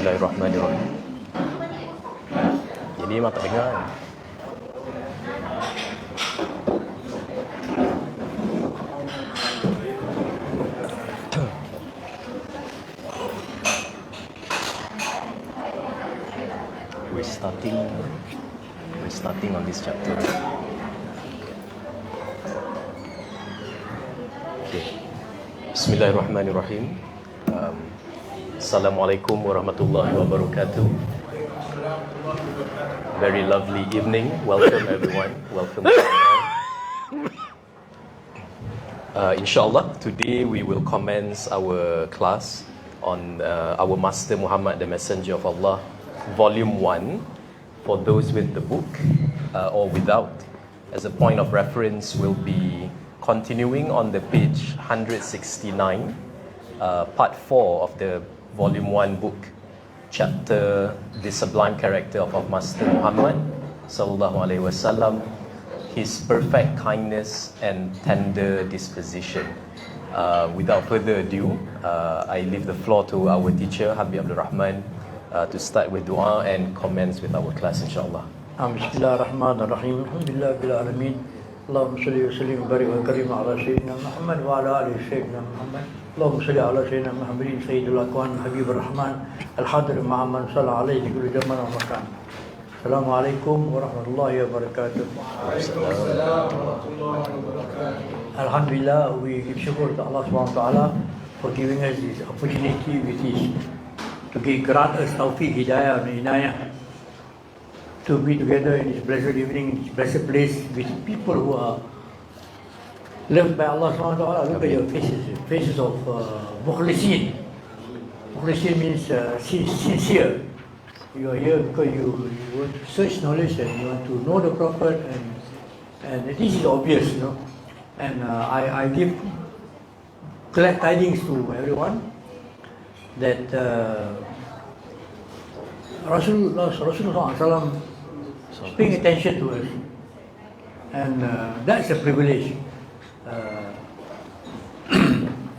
Bismillahirrahmanirrahim. Ini memang tak dengar kan? We're starting on this chapter. Okay. Bismillahirrahmanirrahim. Assalamualaikum warahmatullahi wabarakatuh. Very lovely evening. Welcome everyone. Welcome. Inshallah, today we will commence our class on our Master Muhammad, the Messenger of Allah, Volume 1. For those with the book or without, as a point of reference, we'll be continuing on the page 169, part 4 of the Volume 1 book, chapter The Sublime Character of our Master Muhammad ﷺ, His perfect kindness and tender disposition. Without further ado, I leave the floor to our teacher, Habib Abdul Rahman, to start with dua and commence with our class, inshallah. Bismillahirrahmanirrahim. Alhamdulillah bil alamin. Allahumma salli wa sallim wa barik wa karim ala sayyidina Muhammad wa ala ali sayyidina Muhammad. Allahumma salli ala sayyidina Muhammadin sayyidul akwan habibur rahman al-hadir Muhammad sallallahu alaihi kulli zaman wa makan. Assalamualaikum warahmatullahi wabarakatuh. Alhamdulillah, we give shukr to Allah subhanahu wa ta'ala for giving us this opportunity with his to grant us tawfiq, hidayah and inayah to be together in this blessed evening, in this blessed place with people who are loved by Allah subhanahu wa ta'ala. Look at your faces of mukhlisin. Mukhlisin means sincere. You are here because you want to search knowledge and you want to know the Prophet, and this is obvious, you know. And I give glad tidings to everyone that Rasulullah SAW is paying attention to us, and that's a privilege.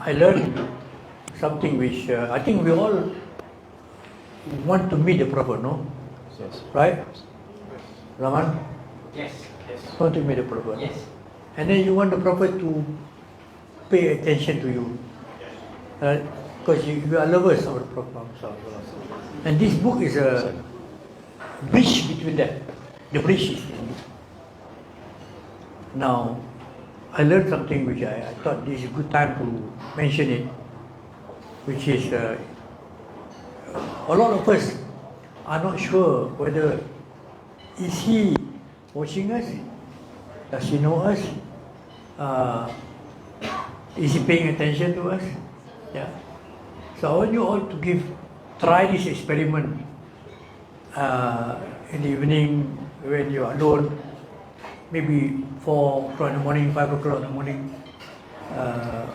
I learned something which I think we all want to meet the Prophet, no? Yes. Right? Rahman? Yes. Want to meet the Prophet? Yes. And then you want the Prophet to pay attention to you. Because you are lovers of the Prophet. And this book is a bridge between that. The bridge is. Now, I learned something which I thought this is a good time to mention it, which is a lot of us are not sure whether is he watching us, does he know us, is he paying attention to us? Yeah. So I want you all to try this experiment in the evening when you are alone, maybe 4 o'clock in the morning, 5 o'clock in the morning,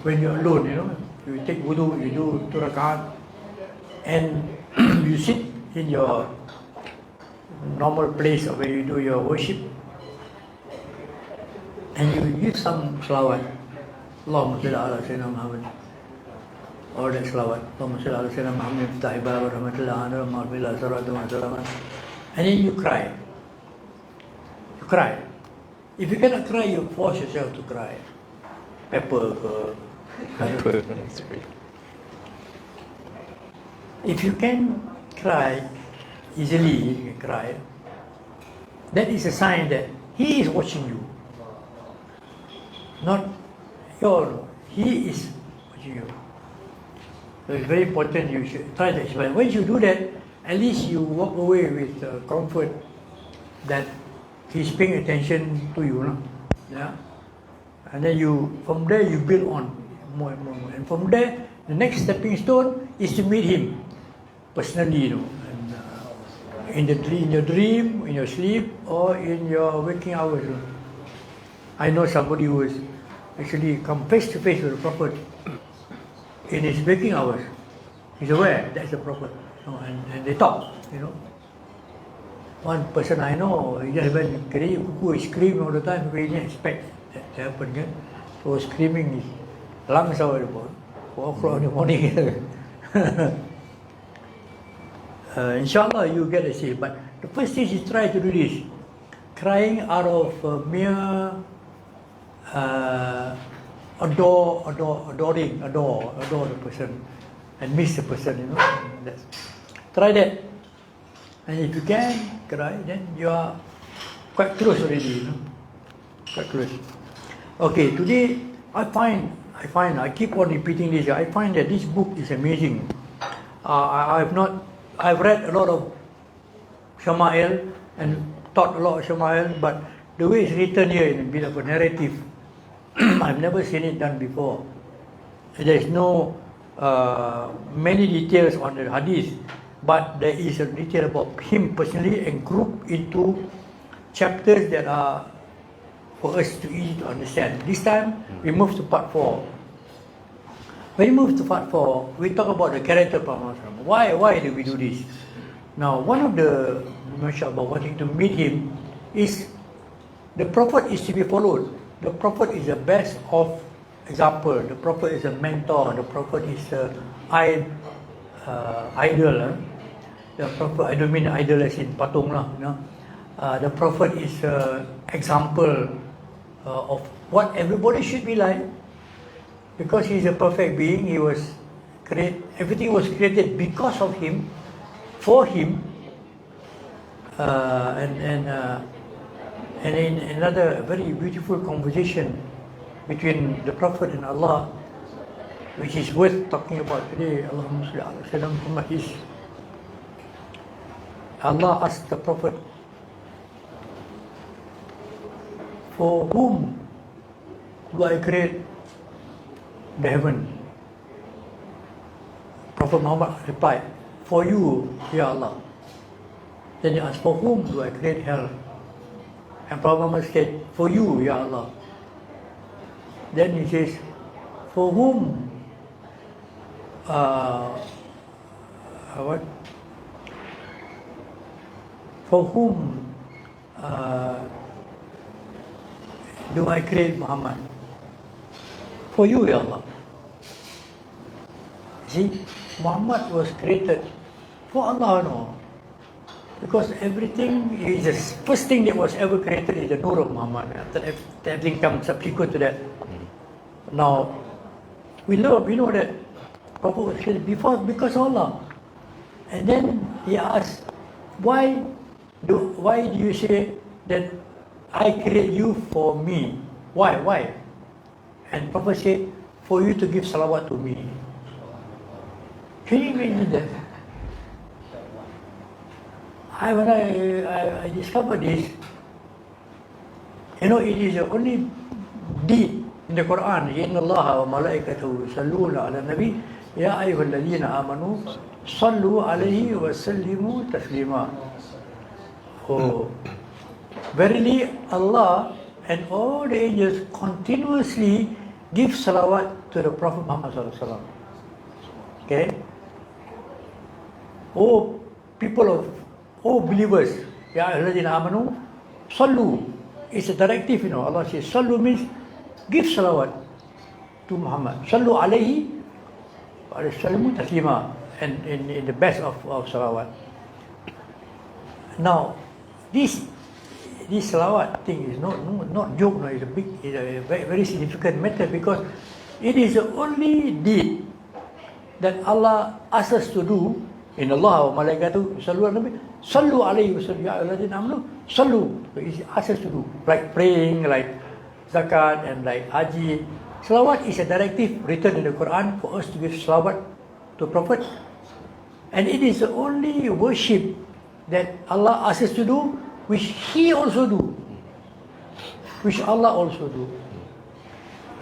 when you are alone, you know, you take wudu, you do 2 rakat, and you sit in your normal place where you do your worship, and you give some salawat. Allahumma salli ala sayyidina Muhammad. Or that salawat. Allahumma salli ala sayyidina Muhammad fatahi baba rahmatullah anhu ma'abillah salatu. And then you cry. You cry. If you cannot cry, you force yourself to cry. Pepper. If you can cry easily, you can cry. That is a sign that he is watching you. Not he is watching you. So it's very important you should try to explain. Once you do that, at least you walk away with comfort that he's paying attention to you. No? Yeah? And then from there you build on more and more. And from there, the next stepping stone is to meet him personally, you know. And, in your dream, in your sleep, or in your waking hours. You know. I know somebody who has actually come face to face with the Prophet in his waking hours. He's aware that's the Prophet. You know, and they talk, you know. One person I know, he just went crazy, who scream all the time because he didn't expect that to happen. Kan? So screaming, his lungs out about 4 o'clock in the morning. inshallah you get a seal. But the first stage is try to do this. Crying out of mere adore the person and miss the person, you know. Try that. And if you can cry, then you are quite close already, you know. Quite close. Okay, today I keep on repeating this. I find that this book is amazing. I've read a lot of Shama'il and taught a lot of Shama'il, but the way it's written here in a bit of a narrative, I've never seen it done before. There is no many details on the hadith, but there is a detail about him personally and grouped into chapters that are for us to easy to understand. This time we move to part 4. When we move to part 4, we talk about the character of Muhammad. Why do we do this? Now, one of the mashallah wanting to meet him is the Prophet is to be followed. The Prophet is the best of example. The Prophet is a mentor. The Prophet is an idol. The Prophet, I don't mean idol as in patung lah, you know. The Prophet is an example of what everybody should be like, because he is a perfect being. He was everything was created because of him, for him, and in another very beautiful conversation between the Prophet and Allah, which is worth talking about today. Allahumma salli ala sayyidina Muhammad, is Allah asked the Prophet, for whom do I create the heaven? Prophet Muhammad replied, for you, Ya Allah. Then he asked, for whom do I create hell? And Prophet Muhammad said, for you, Ya Allah. Then he says, for whom what? For whom do I create Muhammad? For you, Ya Allah. See, Muhammad was created for Allah, no? Because everything is the first thing that was ever created is the Nur of Muhammad. After that, everything comes subsequent to that. Now, we know that Prophet was created because of Allah. And then he asked, why do you say that I create you for me? Why? And Prophet said, for you to give salawat to me. Can you imagine that? When I discovered this, you know, it is the only deed in the Quran. Inna Allah wa malaikatahu yusalluna ala nabi ya ayyuhalladhina amanu sallu alayhi wa sallimu taslima. Oh, verily Allah and all the angels continuously give salawat to the Prophet Muhammad ﷺ. Okay? Oh, believers, ya ayyuhalladhina amanu sallu. It's a directive, you know. Allah says sallu means give salawat to Muhammad. Sallu alayhi wa sallimu taslima, and in the best of salawat. Now, this salawat thing is not joke, no. It's a very, very significant matter, because it is the only deed that Allah asks us to do. In Allah wa malaikatu sallu ala nabi sallu alayhi wa sallu ya ayyuhalladhina amanu sallu. So it asks us to do, like praying, like zakat, and like haji. Salawat is a directive written in the Quran for us to give salawat to Prophet, and it is the only worship that Allah asks us to do, which He also do, which Allah also do.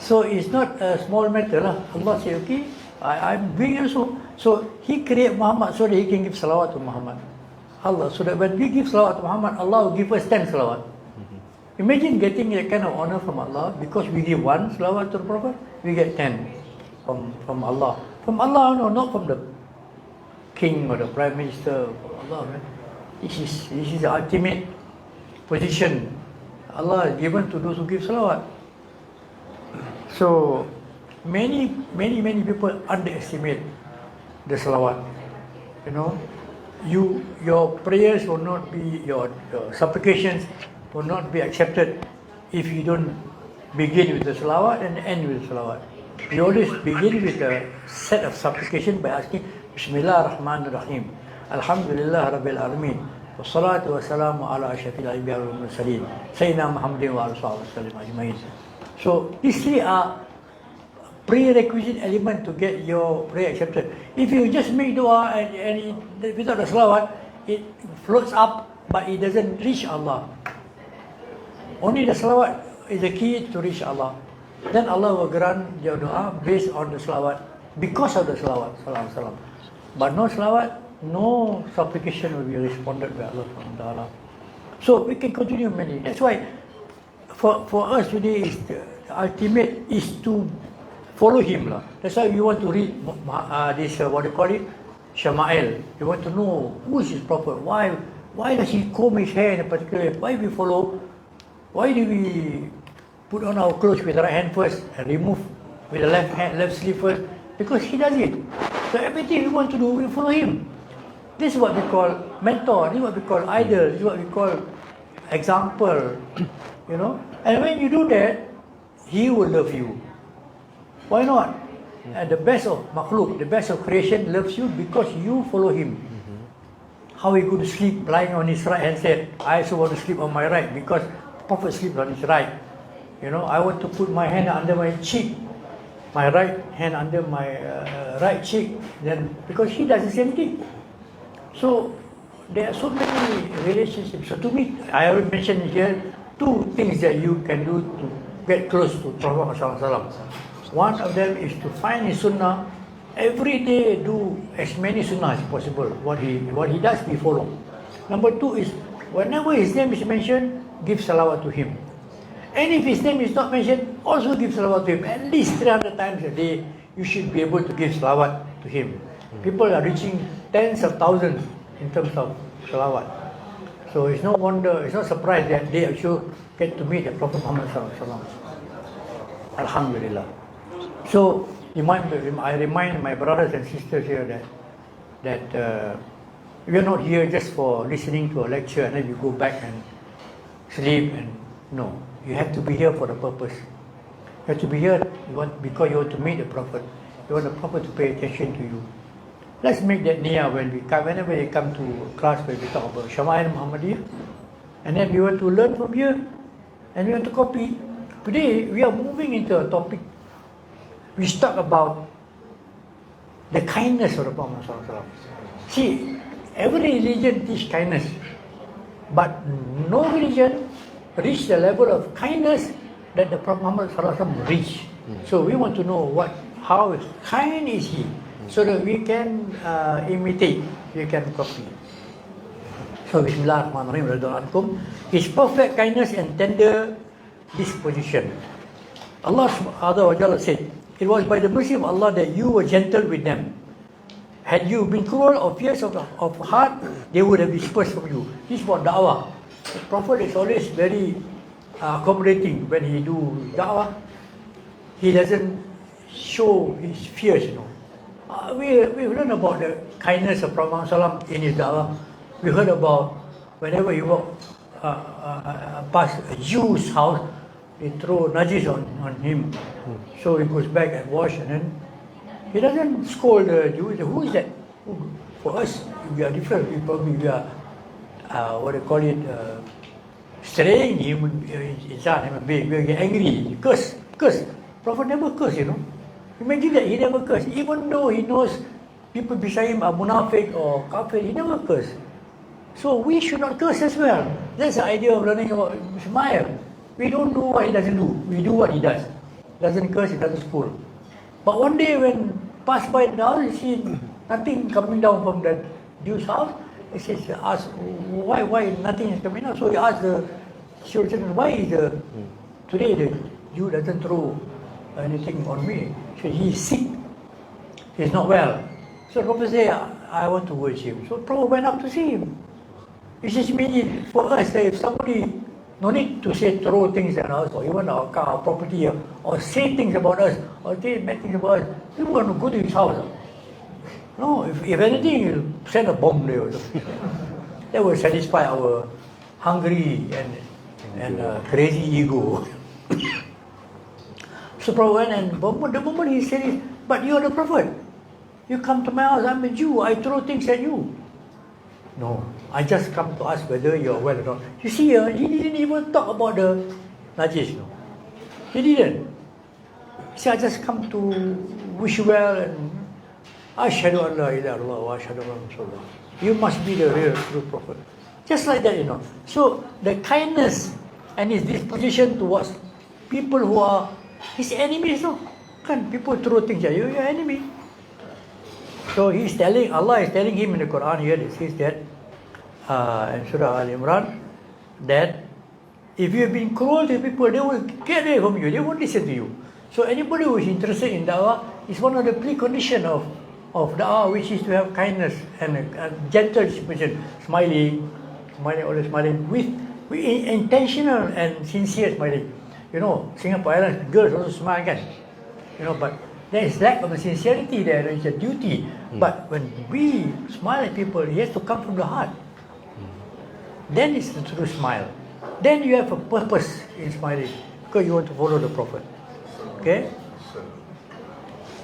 So it's not a small matter lah. Allah say, okay, I'm doing also. So He create Muhammad so that He can give salawat to Muhammad. Allah, so that when we give salawat to Muhammad, Allah will give us 10 salawat. Imagine getting that kind of honor from Allah, because we give 1 salawat to the Prophet, we get 10 from Allah. From Allah, no, not from the king or the prime minister. Allah, man. This is the ultimate position Allah has given to those who give salawat. So many people underestimate the salawat, you know, your prayers will not be, your supplications will not be accepted if you don't begin with the salawat and end with the salawat. You always begin with a set of supplication by asking Bismillah ar-Rahman ar-Rahim, Alhamdulillah Rabbil Alameen, wassalatu wassalamu ala ashrafil anbiya wal mursalin, Sayyidina Muhammadin wa alihi wa sallam ajma'in. So these three are prerequisite element to get your prayer accepted. If you just make dua and without the salawat, it floats up but it doesn't reach Allah. Only the salawat is the key to reach Allah. Then Allah will grant your dua based on the salawat, because of the salawat. Salam. But no salawat, no supplication will be responded by Allah subhanahu wa ta'ala. So we can continue many. That's why for us today is the ultimate is to follow him. That's why we want to read this, what do you call it? Shama'il. We want to know who is his prophet. Why does he comb his hair in a particular way? Why we follow? Why do we put on our clothes with the right hand first and remove with the left sleeve first? Because he does it. So everything we want to do, we follow him. This is what we call mentor. This is what we call idol. This is what we call example. You know. And when you do that, he will love you. Why not? And the best of makhluk, the best of creation loves you because you follow him. How he go to sleep lying on his right hand side. I also want to sleep on my right because Prophet sleeps on his right. You know, I want to put my hand under my cheek, my right hand under my right cheek. Then because he does the same thing. So there are so many relationships. So to me, I already mentioned here two things that you can do to get close to Prophet ﷺ. One of them is to find his sunnah. Every day do as many sunnah as possible. What he does, we follow. Number two is, whenever his name is mentioned, give salawat to him. And if his name is not mentioned, also give salawat to him. At least 300 times a day, you should be able to give salawat to him. People are reaching tens of thousands in terms of salawat. So it's no wonder, it's no surprise that they actually get to meet the Prophet Muhammad ﷺ. Alhamdulillah. So I remind my brothers and sisters here that we are not here just for listening to a lecture and then you go back and sleep. And no, you have to be here for the purpose. You have to be here because you want to meet the Prophet. You want the Prophet to pay attention to you. Let's make that niyyah whenever you come to class where we talk about Shama'il Muhammadiyah, and then we want to learn from here and we want to copy. Today we are moving into a topic. We talk about the kindness of the Prophet ﷺ. See, every religion teaches kindness, but no religion reach the level of kindness that the Prophet Muhammad ﷺ reached. So we want to know how kind is he, so that we can imitate, we can copy. So Bismillahirrahmanirrahim. His perfect kindness and tender disposition. Allah subhanahu wa ta'ala said, it was by the mercy of Allah that you were gentle with them. Had you been cruel or fierce of heart, they would have dispersed from you. This is about da'wah. The Prophet is always very accommodating when he do da'wah. He doesn't show his fears, you know. We've learned about the kindness of Prophet ﷺ in his da'wah. We heard about whenever he walked past a Jew's house, they throw najis on him. So he goes back and wash, and then he doesn't scold the Jew. Who is that? For us, we are different. We are, what do you call it, straying human being. We get angry, curse. Prophet never curse, you know. Imagine that he never curse. Even though he knows people beside him are munafiq or kafir, he never curse. So we should not curse as well. That's the idea of learning about Ismail. We don't do what he doesn't do. We do what he does. Doesn't curse, he doesn't scold. But one day when passed by the house, he see nothing coming down from that Jew's house. He says, ask why nothing is coming out. So he asked the Sirajuddin, why is today the Jew doesn't throw anything on me? So he's sick. He's not well. So the Prophet said, I want to watch him. So the Prophet went up to see him. He says, for us, if somebody no need to say throw things at us, or even our car, our property, or say things about us, or say bad things about us. We want to go to his house. No, if anything, you send a bomb there. That will satisfy our hungry and crazy ego. So Prophet went, and the moment he said it, but you are the Prophet. You come to my house, I'm a Jew, I throw things at you. No, I just come to ask whether you are well or not. You see, he didn't even talk about the najis. No. He didn't. He said, I just come to wish you well and Ashhadu an la ilaha illallah wa ashhadu anna Rasulullah. You must be the real true Prophet. Just like that, So the kindness and his disposition towards people who are his enemies, no? Can people throw things at you, your enemy. So Allah is telling him in the Quran here, it says that in Surah Al-Imran, that if you have been cruel to people, they will get away from you, they won't listen to you. So anybody who is interested in da'wah is one of the preconditions of da'wah, which is to have kindness and a gentle disposition, smiling, always smiling, with intentional and sincere smiling. Singapore Airlines, girls also smile, kan? But there is lack of sincerity there, it's a duty. But when we smile at people, it has to come from the heart. Then it's the true smile. Then you have a purpose in smiling, because you want to follow the Prophet. Okay?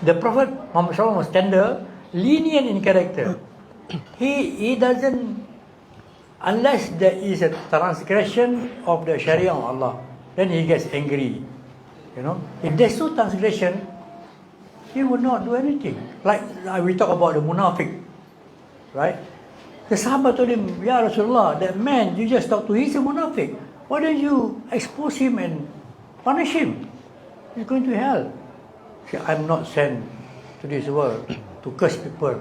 The Prophet Muhammad SAW was tender, lenient in character. He doesn't, unless there is a transgression of the Sharia of Allah, then he gets angry. If there's no transgression, he would not do anything. Like we talk about the munafiq, right? The Sahaba told him, Ya Rasulullah, that man you just talked to, he's a munafiq. Why don't you expose him and punish him? He's going to hell. He said, I'm not sent to this world to curse people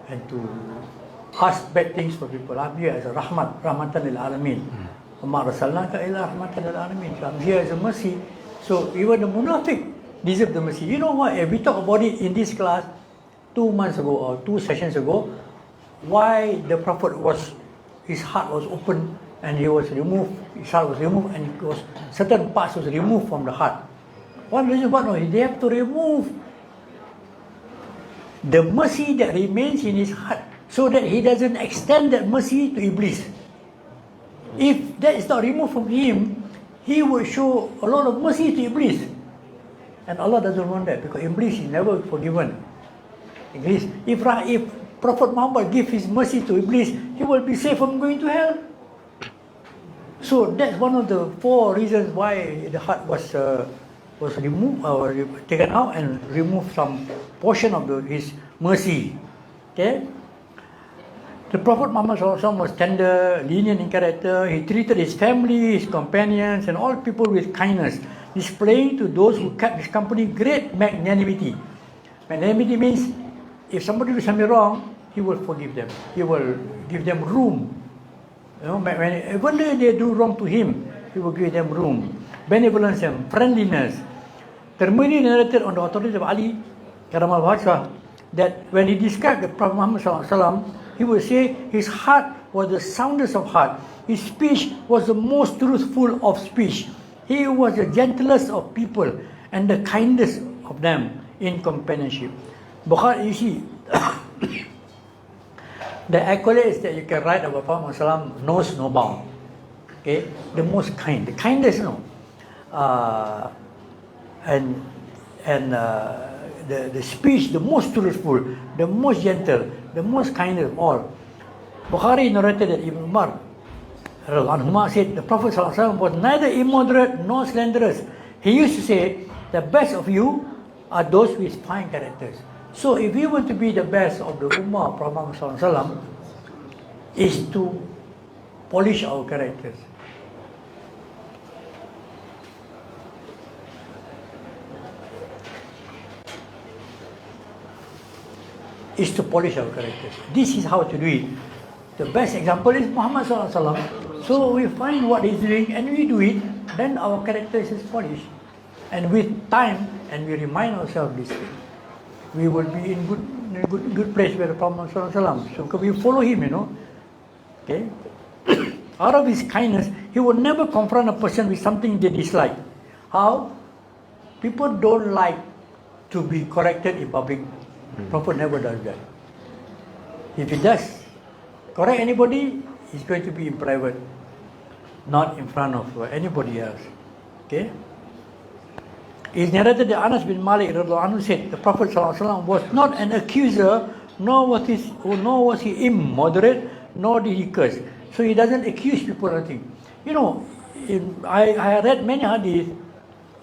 and to ask bad things for people. I'm here as a rahmatan lil alamin. Muhammadsallallahu ila rahmatan lil alamin. So I'm here as a mercy. So even the munafiq deserve the mercy. You know what? We talked about it in this class 2 months ago or 2 sessions ago. Why the Prophet his heart was open and he was removed. His heart was removed and certain parts was removed from the heart. One reason why they have to remove the mercy that remains in his heart, so that he doesn't extend that mercy to Iblis. If that is not removed from him, he will show a lot of mercy to Iblis. And Allah doesn't want that, because Iblis is never forgiven. If Prophet Muhammad gives his mercy to Iblis, he will be safe from going to hell. So that's one of the 4 reasons why the heart was removed or taken out and removed some portion of his mercy. Okay? The Prophet Muhammad SAW was tender, lenient in character. He treated his family, his companions, and all people with kindness, displaying to those who kept his company great magnanimity. Magnanimity means if somebody does something wrong, he will forgive them. He will give them room. When they do wrong to him, he will give them room. Benevolence and friendliness. Tirmidhi narrated on the authority of Ali Karamal Wajah that when he described the Prophet Muhammad SAW, he would say his heart was the soundest of heart. His speech was the most truthful of speech. He was the gentlest of people and the kindest of them in companionship. Bukhari, you see, the accolades that you can write about Prophet Muhammad knows no bound. Okay, the most kind, the kindest, the speech, the most truthful, the most gentle, the most kind of all. Bukhari narrated that Ibn Umar said the Prophet ﷺ was neither immoderate nor slanderous. He used to say, the best of you are those with fine characters. So if we want to be the best of the Ummah of Prophet ﷺ, is to polish our characters. Is to polish our characters. This is how to do it. The best example is Muhammad ﷺ. So we find what he's doing and we do it, then our character is polished. And with time, and we remind ourselves this thing, we will be in good place where the Prophet ﷺ. So we follow him, Okay? Out of his kindness, he would never confront a person with something they dislike. How? People don't like to be corrected in public. Prophet never does that. If he does correct anybody, it's going to be in private, not in front of anybody else. Okay? It's narrated that Anas bin Malik radhiyallahu anhu said the Prophet ﷺ was not an accuser, nor was he immoderate, nor did he curse. So he doesn't accuse people or anything. You know, I read many hadith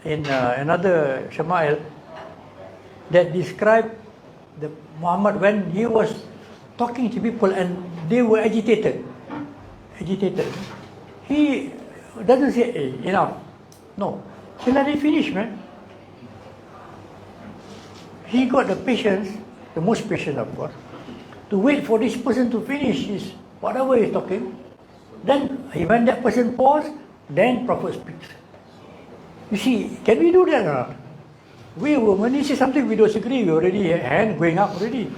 in another Shama'il that describe the Muhammad when he was talking to people and they were agitated. He doesn't say, hey, enough. No. He let it finish, man. He got the patience, the most patience of course, to wait for this person to finish his whatever he's talking. Then when that person pauses, then Prophet speaks. You see, can we do that or not? When he says something we don't agree, we already hand going up already.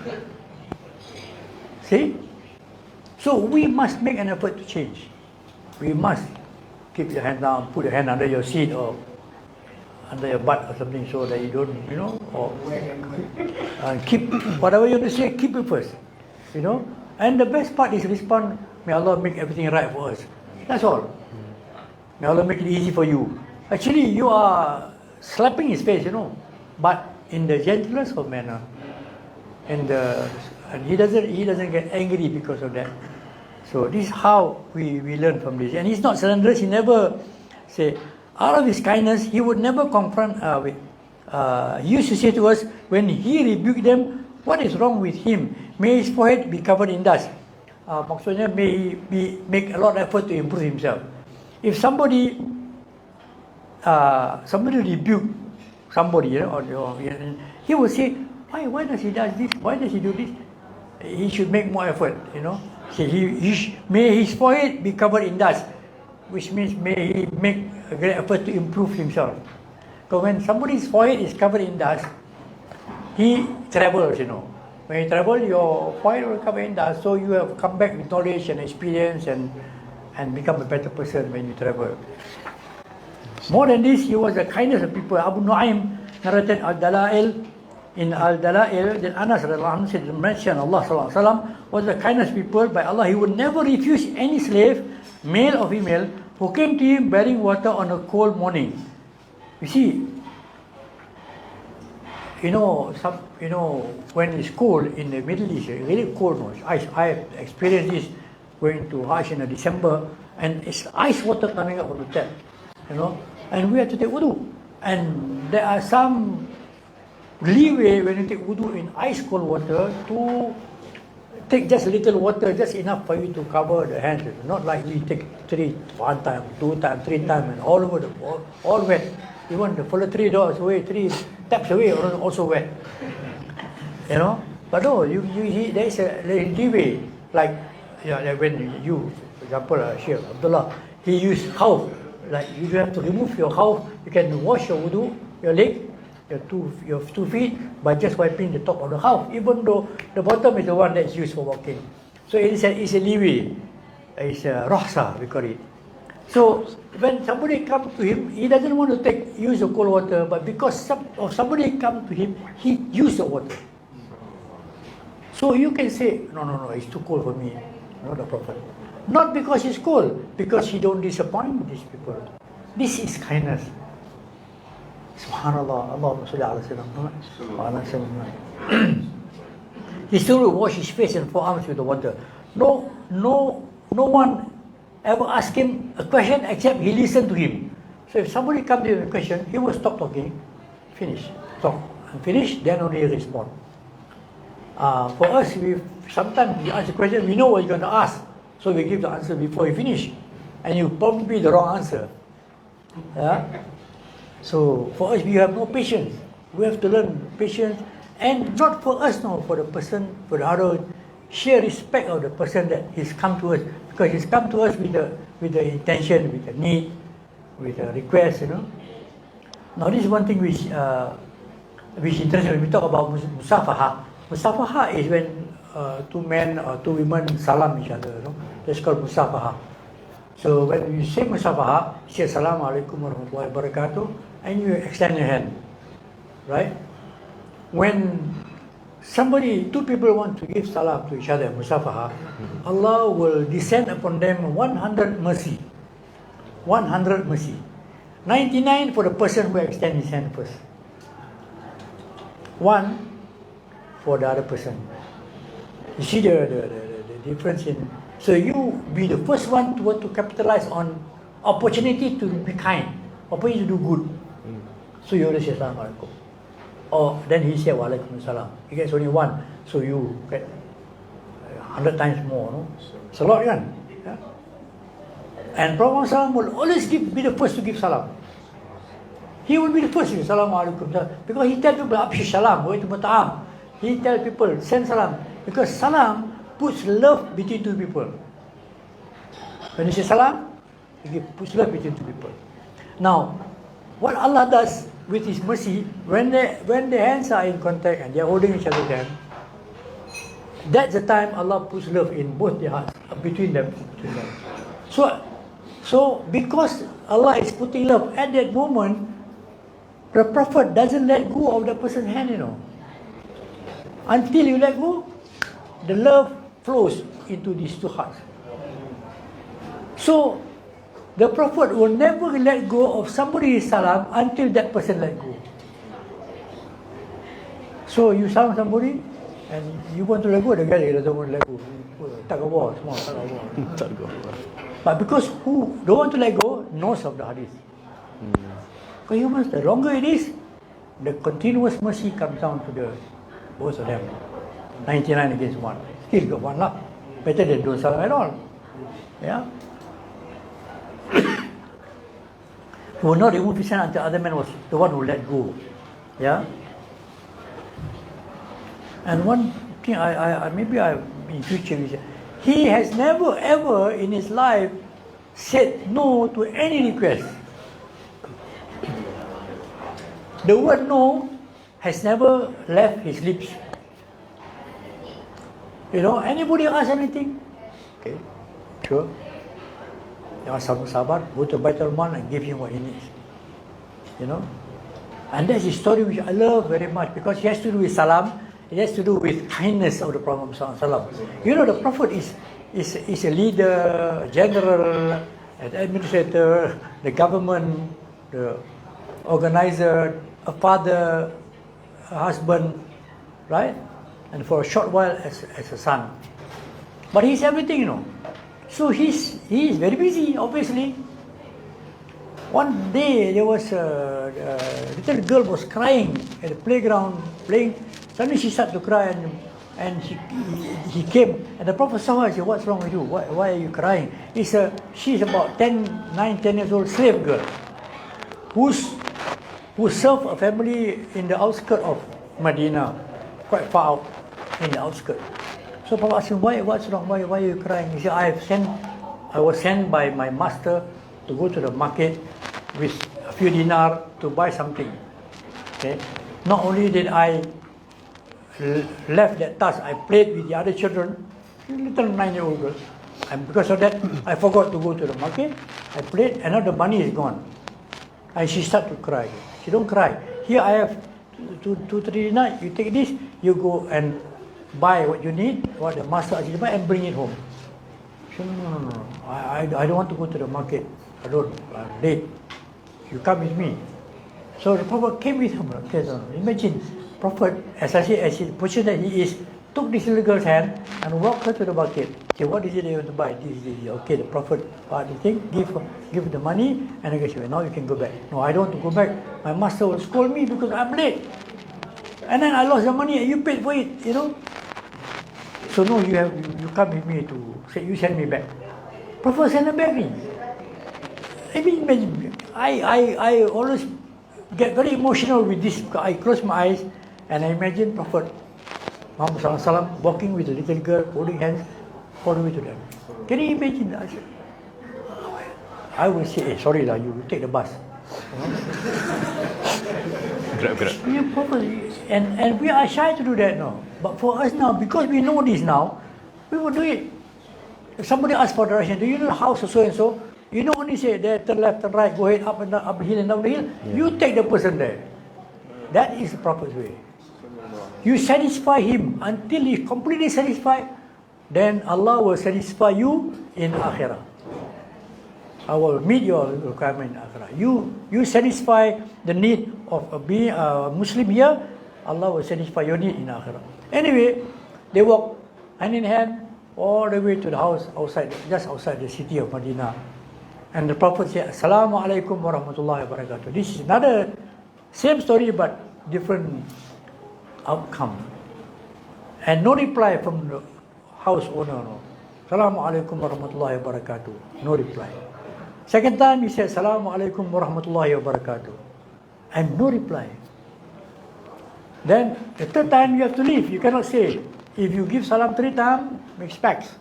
See? So we must make an effort to change. We must keep your hand down, put your hand under your seat or under your butt or something so that you don't, you know, or keep, whatever you want to say, keep it first, you know. And the best part is respond, may Allah make everything right for us. That's all. May Allah make it easy for you. Actually, you are slapping his face, you know, but in the gentlest of manner. And he doesn't get angry because of that. So this is how we learn from this. And he's not slanderous. He never say, out of his kindness, he would never confront he used to say to us, when he rebuked them, what is wrong with him? May his forehead be covered in dust. Maksudnya, may he make a lot of effort to improve himself. If somebody rebuke somebody, you know, or he will say, why does he do this? Why does he do this? He should make more effort, you know. So may his forehead be covered in dust, which means may he make a great effort to improve himself. Because when somebody's forehead is covered in dust, he travels, you know. When you travel, your forehead will cover in dust, so you have come back with knowledge and experience and become a better person when you travel. More than this, he was the kindness of people. Abu Nu'aym narrated Al-Dala'il. In Al-Dala'il, then Anas said, mentioned Allah ﷺ was the kindest people by Allah. He would never refuse any slave, male or female, who came to him bearing water on a cold morning. You see, when it's cold in the Middle East, it's really cold. I experienced this going to Hajj in December, and it's ice water coming up from the tap, you know, and we have to take wudu. And there are some leeway when you take wudu in ice cold water to take just a little water, just enough for you to cover the hands. Not like we take one time, two times, three times, and all over all wet. Even the full 3 doors away, 3 taps away, also wet. You know, but no, there is a leeway. Like when you, for example, Sheikh Abdallah, he used half. Like you don't have to remove your half. You can wash your wudu, your leg, your 2 feet by just wiping the top of the half, even though the bottom is the one that's used for walking. So it's a leeway. It's a rahsa, we call it. So when somebody comes to him, he doesn't want to use the cold water, but because somebody comes to him, he used the water. So you can say, no, it's too cold for me. Not the Prophet. Not because it's cold, because he don't disappoint these people. This is kindness. Subhanallah, Allahumma salli ala sayyidina. He still will wash his face and forearms with the water. No one ever asked him a question except he listened to him. So if somebody comes to him with a question, he will stop talking, finish, talk, and finish, then only respond. For us, sometimes we ask a question, we know what you're going to ask, so we give the answer before you finish, and you probably the wrong answer. So for us, we have no patience. We have to learn patience, and not for us, no, for the person, for the other. Share respect of the person that he's come to us, because he's come to us with the intention, with the need, with a request, you know. Now this is one thing which interesting when we talk about musafaha. Musafaha is when 2 men or 2 women salam each other, you know. That's called musafaha. So when you say musafaha, you say assalamu alaikum wa rahmatullahi wa barakatuh, and you extend your hand, right? When two people want to give salam to each other, musafaha, Allah will descend upon them 100 mercy. 100 mercy. 99 for the person who extends his hand first. 1 for the other person. You see the difference in. So you be the first one to want to capitalize on opportunity to be kind, opportunity to do good. So you always say Assalamu alaikum. Or then he said wa alaikum salam. He gets only 1, so you get 100 times more. No? It's a lot, kan? Yeah? And Prophet ﷺ will always be the first to give salam. He will be the first to give salam alaikum. Because he tells people, Abshi salam, go to mata'am. He tells people, send salam. Because salam puts love between two people. When you say salam, he puts love between two people. Now, what Allah does with His mercy, when the hands are in contact and they are holding each other's hand, that's the time Allah puts love in both their hearts, between them. So because Allah is putting love at that moment, the Prophet doesn't let go of the person's hand, Until you let go, the love flows into these two hearts. So, the Prophet will never let go of somebody's salam until that person let go. So, you salam somebody, and you want to let go, the guy doesn't want to let go. Tagawa, small tagawa. But because who don't want to let go knows of the hadith. Because humans, the longer it is, the continuous mercy comes down to the both of them. 99 against 1. Still got 1 luck. Better than don't salam at all. Yeah. He will not remove his hand until the other man was the one who let go. Yeah. And one thing maybe in future he has never ever in his life said no to any request. The word no has never left his lips. Anybody ask anything? Okay, sure. Sabar, go to Baitul Mal and give him what he needs. And that's a story which I love very much because it has to do with salam. It has to do with kindness of the Prophet ﷺ. The Prophet is a leader, a general, an administrator, the government, the organizer, a father, a husband, right? And for a short while as a son. But he's everything, So he is very busy, obviously. One day there was a little girl was crying at the playground playing. Suddenly she started to cry and he came and the Prophet saw her and said, "What's wrong with you? Why are you crying?" She's about 10 years old slave girl who served a family in the outskirts of Medina, quite far out in the outskirts. So Prophet asked him, "What's wrong? Why are you crying?" He said, I was sent by my master to go to the market with a few dinar to buy something. Okay. Not only did I left that task, I played with the other children, little 9-year-old girls. And because of that, I forgot to go to the market. I played, and now the money is gone. And she started to cry. She don't cry. Here I have 2-3 dinar. You take this, you go and buy what you need, what the master asks you to buy, and bring it home. She said, no. I don't want to go to the market. I'm late. You come with me. So the Prophet came with him. Okay, so imagine, Prophet, as I say, as the position that he is, took this little girl's hand and walked her to the market. Say, what is it you want to buy? This. Okay, the Prophet bought the thing, give the money, and I guess now you can go back. No, I don't want to go back. My master will scold me because I'm late. And then I lost the money and you paid for it, So no, you come with me to say you send me back. Prophet send her back me. I mean, imagine, I always get very emotional with this. I close my eyes and I imagine Prophet Muhammadﷺ walking with a little girl, holding hands, all the way to them. Can you imagine? I will say, sorry lah, you take the bus. And we are shy to do that now. But for us now, because we know this now, we will do it. If somebody asks for direction, do you know the house or so and so? You don't only say there, turn left, turn right, go ahead, up and down, up the hill and down the hill. Yeah. You take the person there. That is the Prophet's way. You satisfy him until he completely satisfied, then Allah will satisfy you in akhirah. I will meet your requirement in akhirah. You satisfy the need of being a Muslim here, Allah will satisfy your need in akhirah. Anyway, they walk hand in hand all the way to the house outside, just outside the city of Medina. And the Prophet said, Assalamu alaikum wa rahmatullahi wa barakatuh. This is another same story but different outcome. And no reply from the house owner. No. Assalamu alaikum wa rahmatullahi wa barakatuh. No reply. Second time he said, Assalamu alaikum wa rahmatullahi wa barakatuh. And no reply. Then the third time you have to leave. You cannot say. If you give salam 3 times, make specs.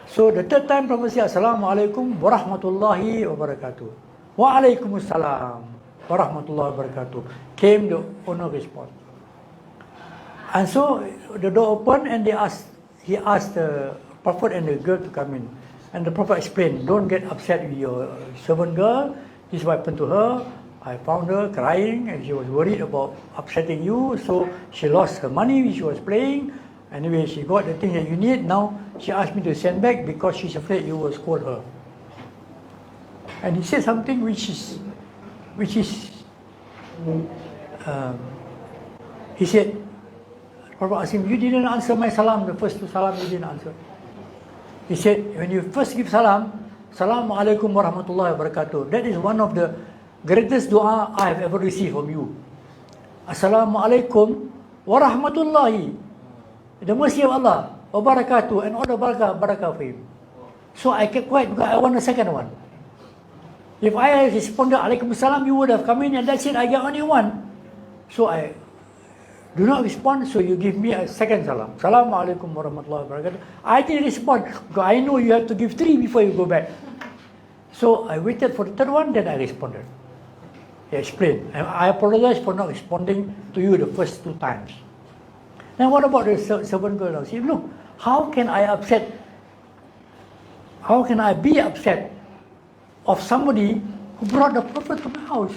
So the third time Prophet said, Assalamu alaikum wa rahmatullahi wa barakatuh. Wa alaikum assalam wa rahmatullahi wa barakatuh. Came the owner response. And so the door opened and he asked the Prophet and the girl to come in. And the Prophet explained, don't get upset with your servant girl. This is what happened to her. I found her crying and she was worried about upsetting you. So she lost her money which she was playing. Anyway, she got the thing that you need. Now she asked me to send back because she's afraid you will scold her. And he said something which is he said, Prophet asked him, you didn't answer my salam, the first 2 salam you didn't answer. He said, when you first give salam, Assalamu alaikum wa rahmatullahi wa barakatuh. That is one of the greatest dua I have ever received from you. Assalamu alaikum wa rahmatullahi. The mercy of Allah, wa barakatuh, and all the barakah for him. So I kept quiet because I want the second one. If I responded alaikum salam, you would have come in and that's it, I get only one. So I do not respond, so you give me a second salam. Assalamu alaikum wa rahmatullahi wa barakatuh. I didn't respond because I know you have to give 3 before you go back. So I waited for the third one, then I responded. He explained. And I apologize for not responding to you the first 2 times. Now what about the servant girl? She said, look, how can I be upset of somebody who brought the Prophet to my house?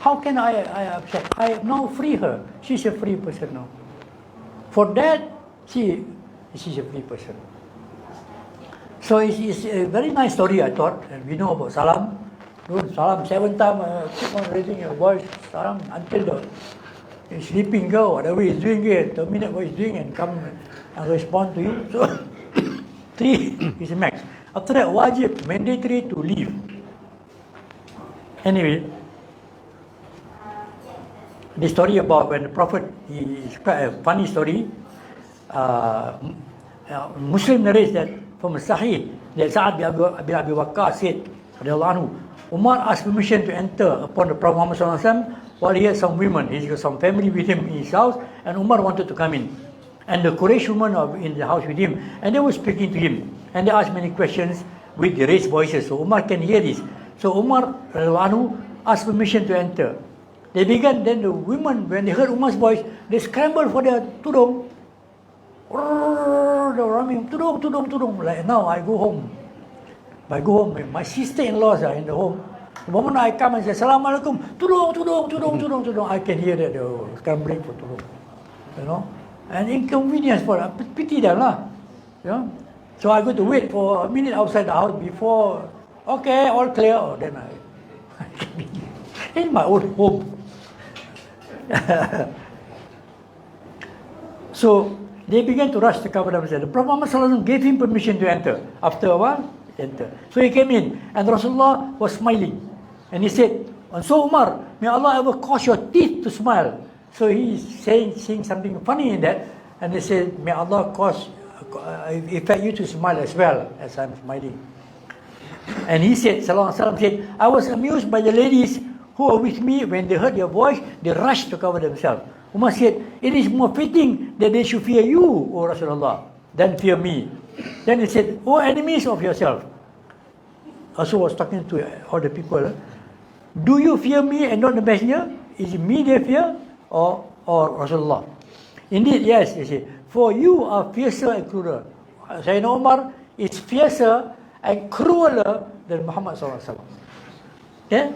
How can I upset? I now free her. She's a free person now. For that, she's a free person. So it's a very nice story, I thought. And we know about salam. Salam 7 times, keep on raising your voice, salam, until the sleeping girl, whatever he's doing here, terminate what he's doing and come and respond to you. So 3 is the max. After that, wajib, mandatory to leave. Anyway, the story about when the Prophet, is quite a funny story. Muslim narrates that from Sahih, that Sa'ad bin Abi Waqqas said, Umar asked permission to enter upon the Prophet Muhammadﷺ while he had some women. He's got some family with him in his house, and Umar wanted to come in. And the Quraysh women are in the house with him, and they were speaking to him. And they asked many questions with the raised voices, so Umar can hear this. So Umar asked permission to enter. They began, then the women, when they heard Umar's voice, they scrambled for their tudung. They were running, tudung. Like now, I go home. I go home, my sister-in-laws are in the home. The moment I come and say, Assalamualaikum, tudung, I can hear that they were scrambling for tudung. You know? And inconvenience for them, pity them lah. You know? So I go to wait for a minute outside the house before, okay, all clear, then I in my own home. So they began to rush to cover themselves. The Prophet Muhammad gave him permission to enter. After a while, enter. So he came in, and Rasulullah was smiling, and he said, and so Umar, may Allah ever cause your teeth to smile. So he is saying something funny in that, and he said, may Allah cause effect you to smile as well as I'm smiling. And he said, Sallallahu Alaihi Wasallam said, I was amused by the ladies who were with me. When they heard your voice, they rushed to cover themselves. Umar said, it is more fitting that they should fear you, O Rasulullah, than fear me. Then he said, O enemies of yourself. Also was talking to all the people. Do you fear me and not the messenger? Is it me they fear or Rasulullah? Indeed, yes, he said, for you are fiercer and crueler. Sayyidina Umar is fiercer and crueler than Muhammad SAW. Yeah?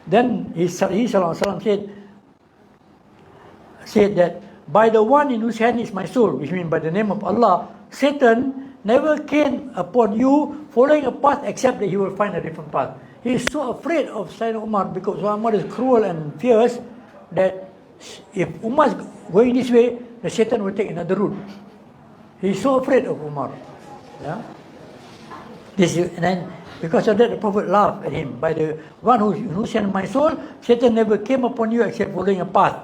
Then he Sallallahu Alaihi Wasallam said, said that, by the one in whose hand is my soul, which means by the name of Allah, Satan never came upon you following a path except that he will find a different path. He is so afraid of Sayyidina Umar because Umar is cruel and fierce that if Umar is going this way, the Satan will take another route. He is so afraid of Umar. Yeah? And then because of that, the Prophet laughed at him. By the one who sent my soul, Satan never came upon you except following a path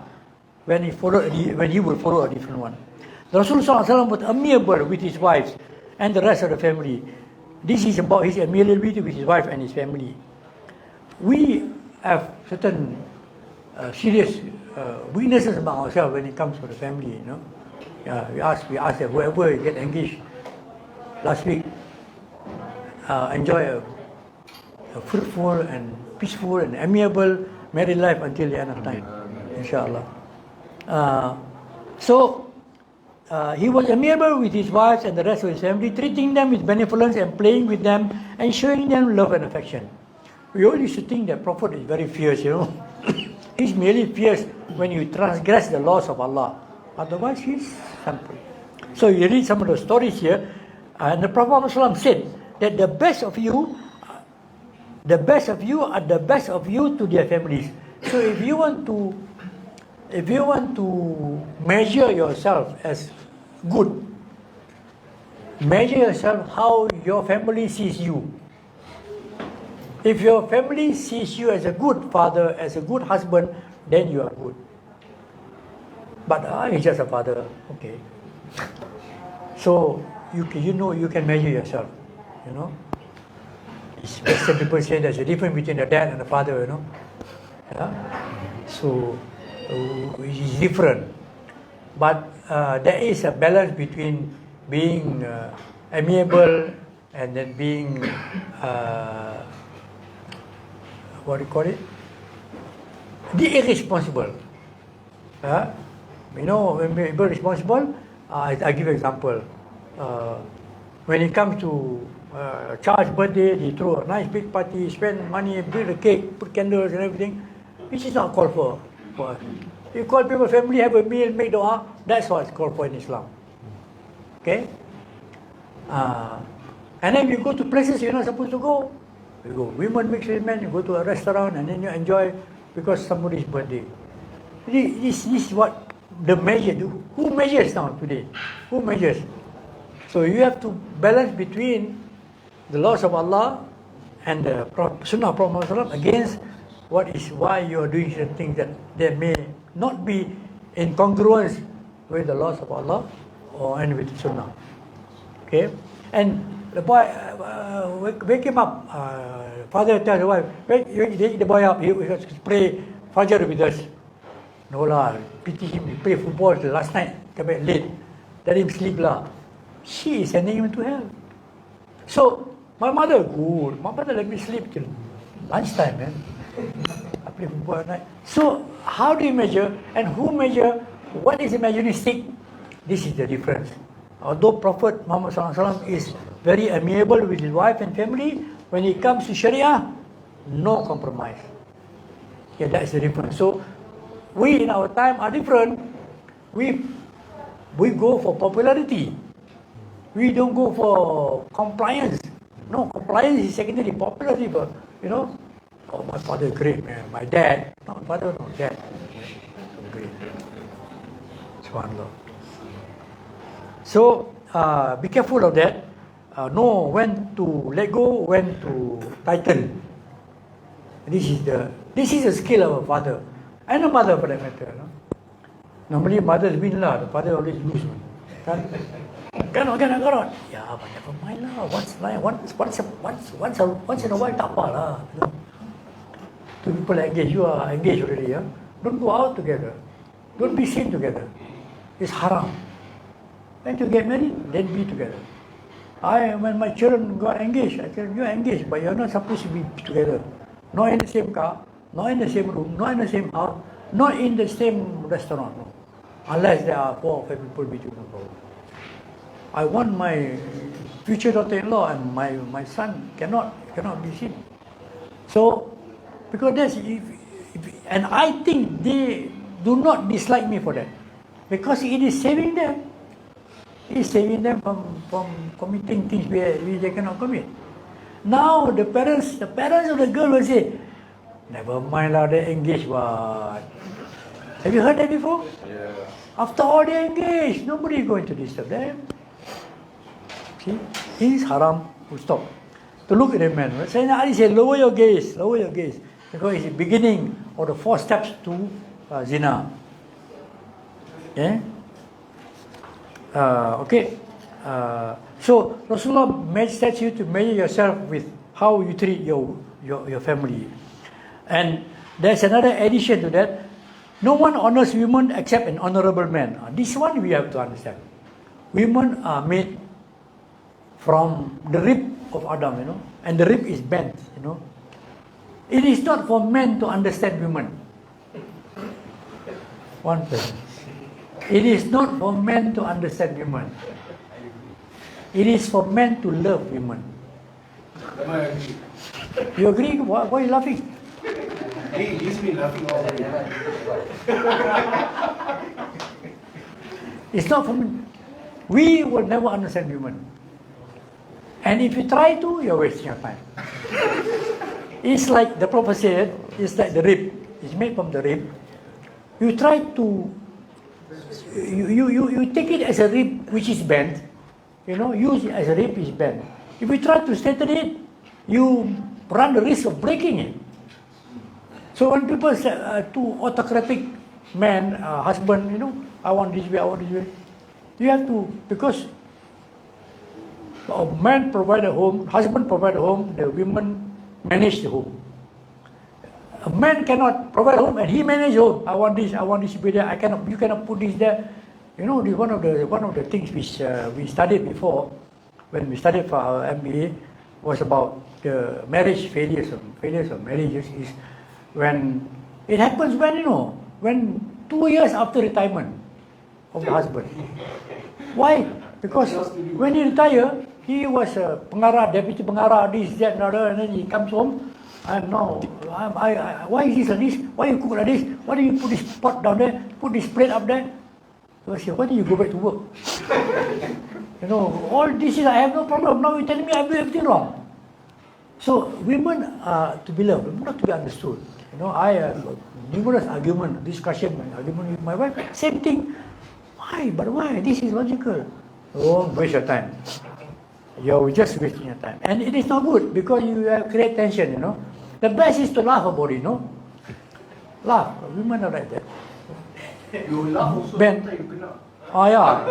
when he will follow a different one. The Rasulullah ﷺ was amiable with his wives and the rest of the family. This is about his amiability with his wife and his family. We have certain serious weaknesses about ourselves when it comes to the family. You know, we ask that whoever get engaged last week enjoy a fruitful and peaceful and amiable married life until the end of time, inshallah. He was amiable with his wives and the rest of his family, treating them with benevolence and playing with them and showing them love and affection. We all used to think that Prophet is very fierce, you know. He's merely fierce when you transgress the laws of Allah. Otherwise, he's simple. So you read some of the stories here, and the Prophet ﷺ said that the best of you are the best of you to their families. So if you want to measure yourself as good, measure yourself how your family sees you. If your family sees you as a good father, as a good husband, then you are good. But he's just a father, okay. So you can measure yourself, you know. Western people say there's a difference between the dad and the father, you know. Yeah? So it's different. But there is a balance between being amiable and then being what do you call it? Be irresponsible. You know, when people are responsible, I give an example. When it comes to child's birthday, they throw a nice big party, spend money, build a cake, put candles and everything. This is not called for us. You call people family, have a meal, make dua, that's what's called for in Islam. Okay? And then you go to places you're not supposed to go. You go women mix with men, you go to a restaurant and then you enjoy because somebody's birthday. This is what the measure do. Who measures now today? Who measures? So you have to balance between the laws of Allah and the Sunnah of Prophet against why you are doing certain things that they may not be in congruence with the laws of Allah and with the Sunnah. Okay? And the boy, wake him up. Father tells the wife, wake the boy up, he has to pray Fajr with us. No lah, pity him, he played football the last night, come back late. Let him sleep lah. She is sending him to hell. So, my mother, good. My mother let me sleep till lunchtime, man. I play football at night. So, how do you measure and who measure? What is the measuring stick? This is the difference. Although Prophet Muhammad ﷺ is very amiable with his wife and family, when it comes to Sharia, no compromise. Okay, that's the difference. So, we in our time are different. We go for popularity. We don't go for compliance. No, compliance is secondary. Popularity, but you know, oh, my father is great, man. My dad, no, father, no, dad, great. SubhanAllah. So be careful of that. Know when to let go, when to tighten. This is the skill of a father and a mother, for that matter. No? Normally, mothers win lah. The father always lose. Cannot. Yeah, but never mind lah. Once in a while, tak apa lah. You know? Two people engaged. You are engaged already. Yeah? Don't go out together. Don't be seen together. It's haram. When you get married, then be together. When my children got engaged, I tell them, you are engaged, but you are not supposed to be together. Not in the same car, not in the same room, not in the same house, not in the same restaurant. No. Unless there are 4 or 5 people between them. I want my future daughter-in-law and my son cannot be seen. So, because that's and I think do not dislike me for that, because it is saving them. It is saving them from committing things which they cannot commit. Now the parents of the girl will say, never mind lah, they engaged what. Have you heard that before? Yeah. After all they engaged, nobody is going to disturb them. See, it is haram, full stop. To look at a man, Sayyidina Ali said, lower your gaze, because it's the beginning of the 4 steps to zina. Yeah? Okay. So Rasulullah sets you to measure yourself with how you treat your family. And there's another addition to that. No one honors women except an honorable man. This one we have to understand. Women are made from the rib of Adam, and the rib is bent, It is not for men to understand women. One person. It is not for men to understand women. It is for men to love women. You agree? Why are you laughing? He's been laughing all the time. It's not for men. We will never understand women. And if you try to, you're wasting your time. It's like the Prophet said, it's like the rib. It's made from the rib. You try to, you take it as a rib which is bent. Use it as a rib is bent. If you try to straighten it, you run the risk of breaking it. So when people say to autocratic man, husband, I want this way, you have to, because a man provide a home, husband provide a home, the women manage the home. A man cannot provide a home and he manage home. I want this be there. You cannot put this there. This one of the things which we studied before, when we studied for our MBA, was about the marriage failures of marriages. Is when it happens when 2 years after retirement of the husband. Why? Because when he retired, he was a pengarah, deputy pengarah, this, that, another, and then he comes home. Why is this like this? Why you cook like this? Why do you put this pot down there? Put this plate up there? So I say, why do you go back to work? All this is, I have no problem. Now you're telling me I do everything wrong. So women are to be loved, not to be understood. I have numerous discussion with my wife. Same thing. Why? But why? This is logical. Don't waste your time. You're just wasting your time. And it is not good because you create tension, The best is to laugh about it, Laugh. Women are like that. You laugh also, Ben. you kena. Oh, yeah.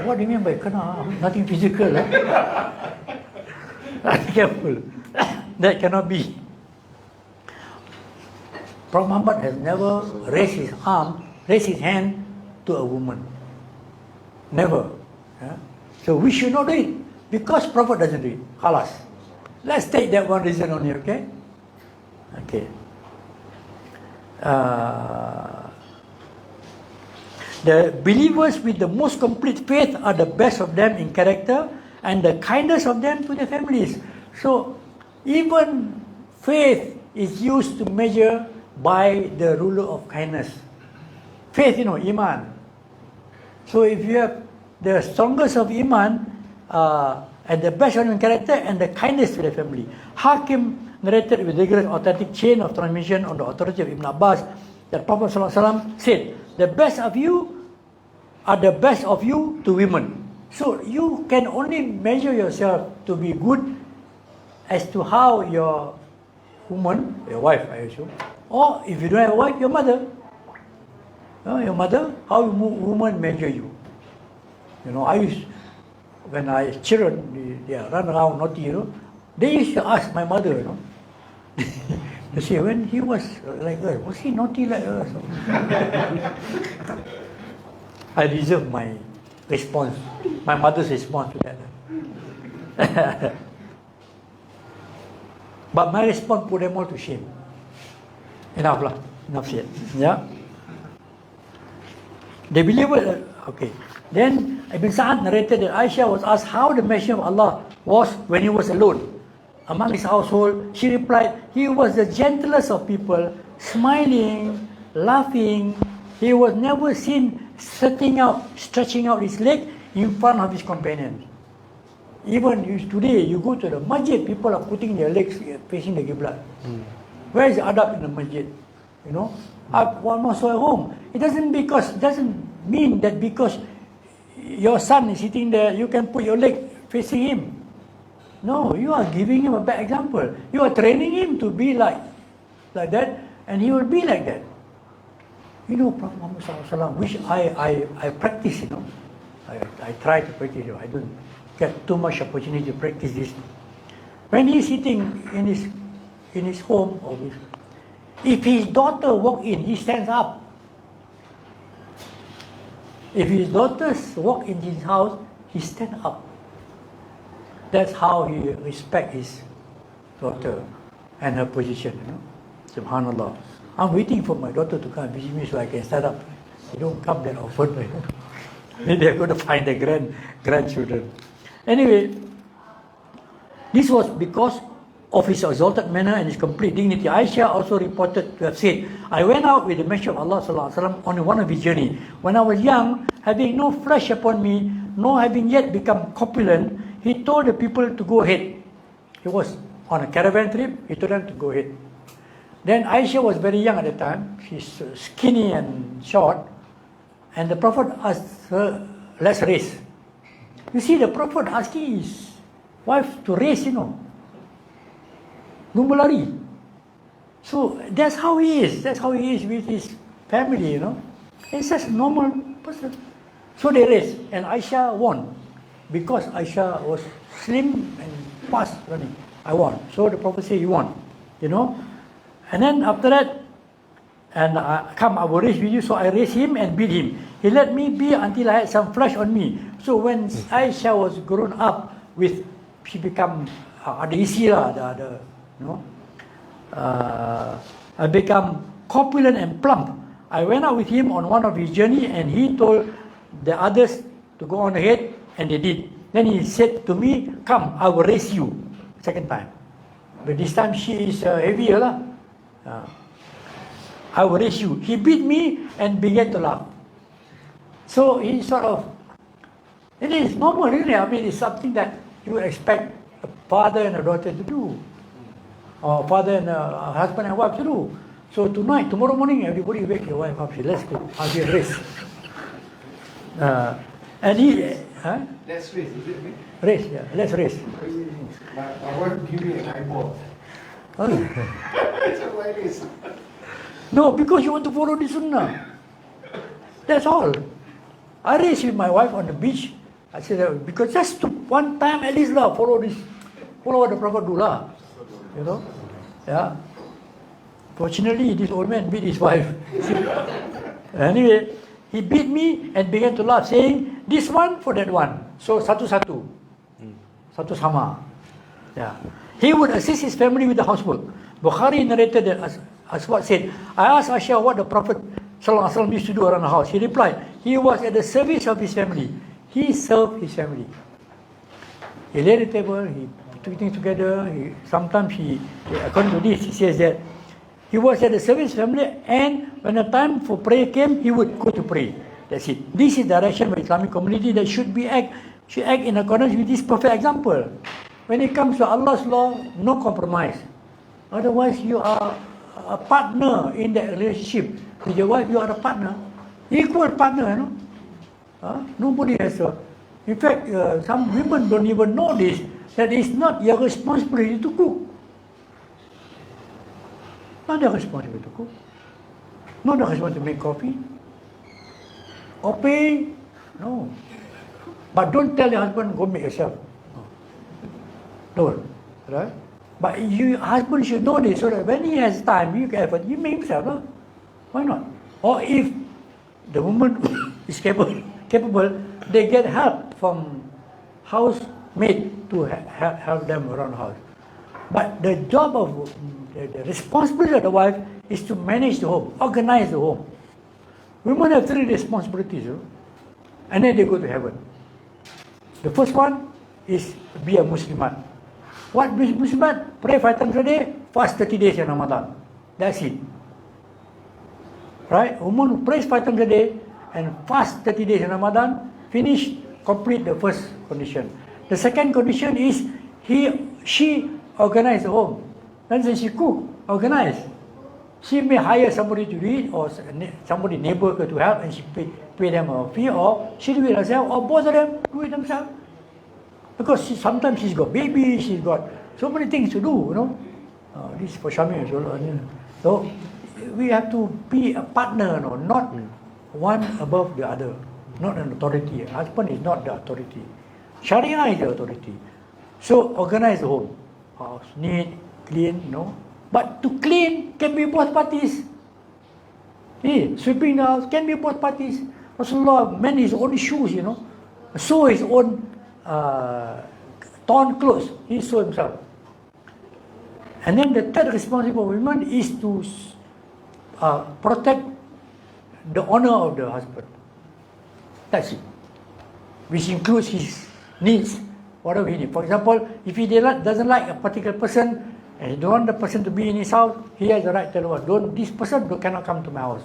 What do you mean by kena? Nothing physical, Careful. That cannot be. Prophet Muhammad has never raised his hand to a woman. Never. So we should not do it because Prophet doesn't do it. Khalas. Let's take that one reason only, okay? Okay. The believers with the most complete faith are the best of them in character and the kindest of them to their families. So even faith is used to measure by the ruler of kindness. Faith, Iman. So if you have the strongest of Iman and the best of character and the kindness to the family. Hakim narrated with rigorous authentic chain of transmission on the authority of Ibn Abbas that Prophet ﷺ said, the best of you are the best of you to women. So you can only measure yourself to be good as to how your woman, your wife I assume, or if you don't have a wife, your mother. Your mother, how women measure you. When I children, they run around naughty, they used to ask my mother, they say, when he was like us, was he naughty like us? I reserve my response, my mother's response to that. But my response put them all to shame. Enough said. Yeah. The believer, okay. Then Ibn Sa'ad narrated that Aisha was asked how the Messenger of Allah was when he was alone among his household. She replied, he was the gentlest of people, smiling laughing. He was never seen stretching out his leg in front of his companions. Even today, you go to the masjid, people are putting their legs facing the Qibla. Where is the adab in the masjid? You know, one also at home. It doesn't mean that because your son is sitting there, you can put your leg facing him. No, you are giving him a bad example. You are training him to be like that, and he will be like that. You know, Prophet Muhammad, which I practice, you know. I try to practice, I don't get too much opportunity to practice this. When he's sitting in his home, if his daughter walk in, he stands up. If his daughters walk in his house, he stands up. That's how he respects his daughter and her position, you know. Subhanallah. I'm waiting for my daughter to come visit me so I can stand up. They don't come that often. Maybe they're going to find the grandchildren. Anyway, this was because of his exalted manner and his complete dignity. Aisha also reported to have said, I went out with the Messenger of Allah ﷺ on one of his journey. When I was young, having no flesh upon me, nor having yet become corpulent, he told the people to go ahead. He was on a caravan trip, he told them to go ahead. Then Aisha was very young at the time. She's skinny and short. And the Prophet asked her, let's race. You see, the Prophet asking his wife to race, you know. Lumba lari. So that's how he is. That's how he is with his family, you know. He's just a normal person. So they raced. And Aisha won. Because Aisha was slim and fast running. I won. So the Prophet said, you won. You know. And then after that, and I will race with you. So I raced him and beat him. He let me be until I had some flesh on me. So when Aisha was grown up she become ada isi lah, you know. I become corpulent and plump. I went out with him on one of his journey, and he told the others to go on ahead, and they did. Then he said to me, come, I will race you. Second time. But this time she is heavier lah. I will race you. He beat me and began to laugh. So he sort of, it is normal really. I mean, it's something that you expect a father and a daughter to do. Or father and a husband and wife to do. So tomorrow morning, everybody wake your wife up. Say, let's go. I'll be a race. And he, Let's race, is it? race, yeah, let's race. My wife give me an eyeball. Oh. So why race? No, because you want to follow the sunnah. That's all. I raced with my wife on the beach. I said, because just to one time at least lah, follow what the Prophet do lah. You know? Yeah. Fortunately, this old man beat his wife. Anyway, he beat me and began to laugh, saying, this one for that one. So, satu-satu. Satu sama. Yeah. He would assist his family with the housework. Bukhari narrated that Aswad said, I asked Aisha what the Prophet ﷺ used to do around the house. He replied, he was at the service of his family. He served his family. He laid the table, he put things together. Sometimes according to this, he says that he was at the service of his family, and when the time for prayer came, he would go to pray. That's it. This is the direction of the Islamic community that should act in accordance with this perfect example. When it comes to Allah's law, no compromise. Otherwise, you are a partner in that relationship. With your wife, you are a partner. Equal partner, you know. Nobody has a... In fact, some women don't even know this, that it's not your responsibility to cook. Not their responsibility to cook. Not their responsibility to make coffee. Or pay. No. But don't tell your husband, go make yourself. No. Right? But your husband should know this so that when he has time, you can effort, he make himself. No? Why not? Or if the woman is capable, they get help from housemaid to help them around the house. But the job of the responsibility of the wife is to manage the home, organize the home. Women have 3 responsibilities, and then they go to heaven. The first one is be a Muslimat. What is Muslimat? Pray 5 times a day, fast 30 days in Ramadan. That's it. right? Woman who prays 5 times a day and fast 30 days in Ramadan, finish, complete the first condition. The second condition is she organize the home. Then she cook, organize. She may hire somebody to do it, or somebody neighbor to help, and she pay them a fee, or she do it herself, or both of them do it themselves. Because sometimes she's got baby, she's got so many things to do, you know. This is for Shami as well. So we have to be a partner, you know, not one above the other, not an authority. Husband is not the authority. Sharia is the authority. So organize the home, house neat, clean, you know. But to clean can be both parties. See, sweeping the house can be both parties. Rasulullah mend his own shoes, you know, sew his own torn clothes. He sew himself. And then the third responsibility for women is to protect the honor of the husband. That's it. Which includes his needs, whatever he needs. For example, if he doesn't like a particular person, and he don't want the person to be in his house, he has the right to tell her, this person cannot come to my house.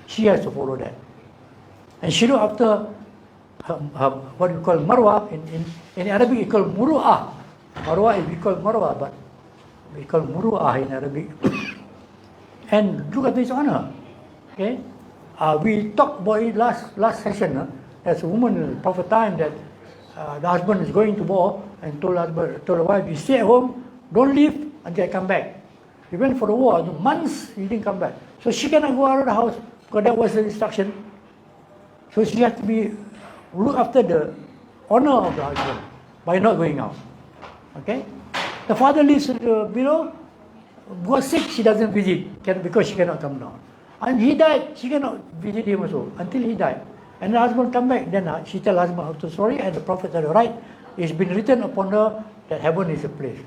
She has to follow that. And she look after her what you call marwa. In Arabic you call muru'ah. Marwa is we call marwa, but we call muru'ah in Arabic. And look at his honor. Okay? We talked about it last session. As a woman in the Prophet time, that the husband is going to war and told the wife, you stay at home, don't leave until I come back. He went for the war, months he didn't come back. So she cannot go out of the house because that was the instruction. So she has to look after the honor of the husband by not going out. Okay? The father lives below, got sick, she doesn't visit because she cannot come down. And he died, she cannot visit him also until he died. And the husband come back, then she tell husband after sorry, and the Prophet said, right, it's been written upon her that heaven is a place.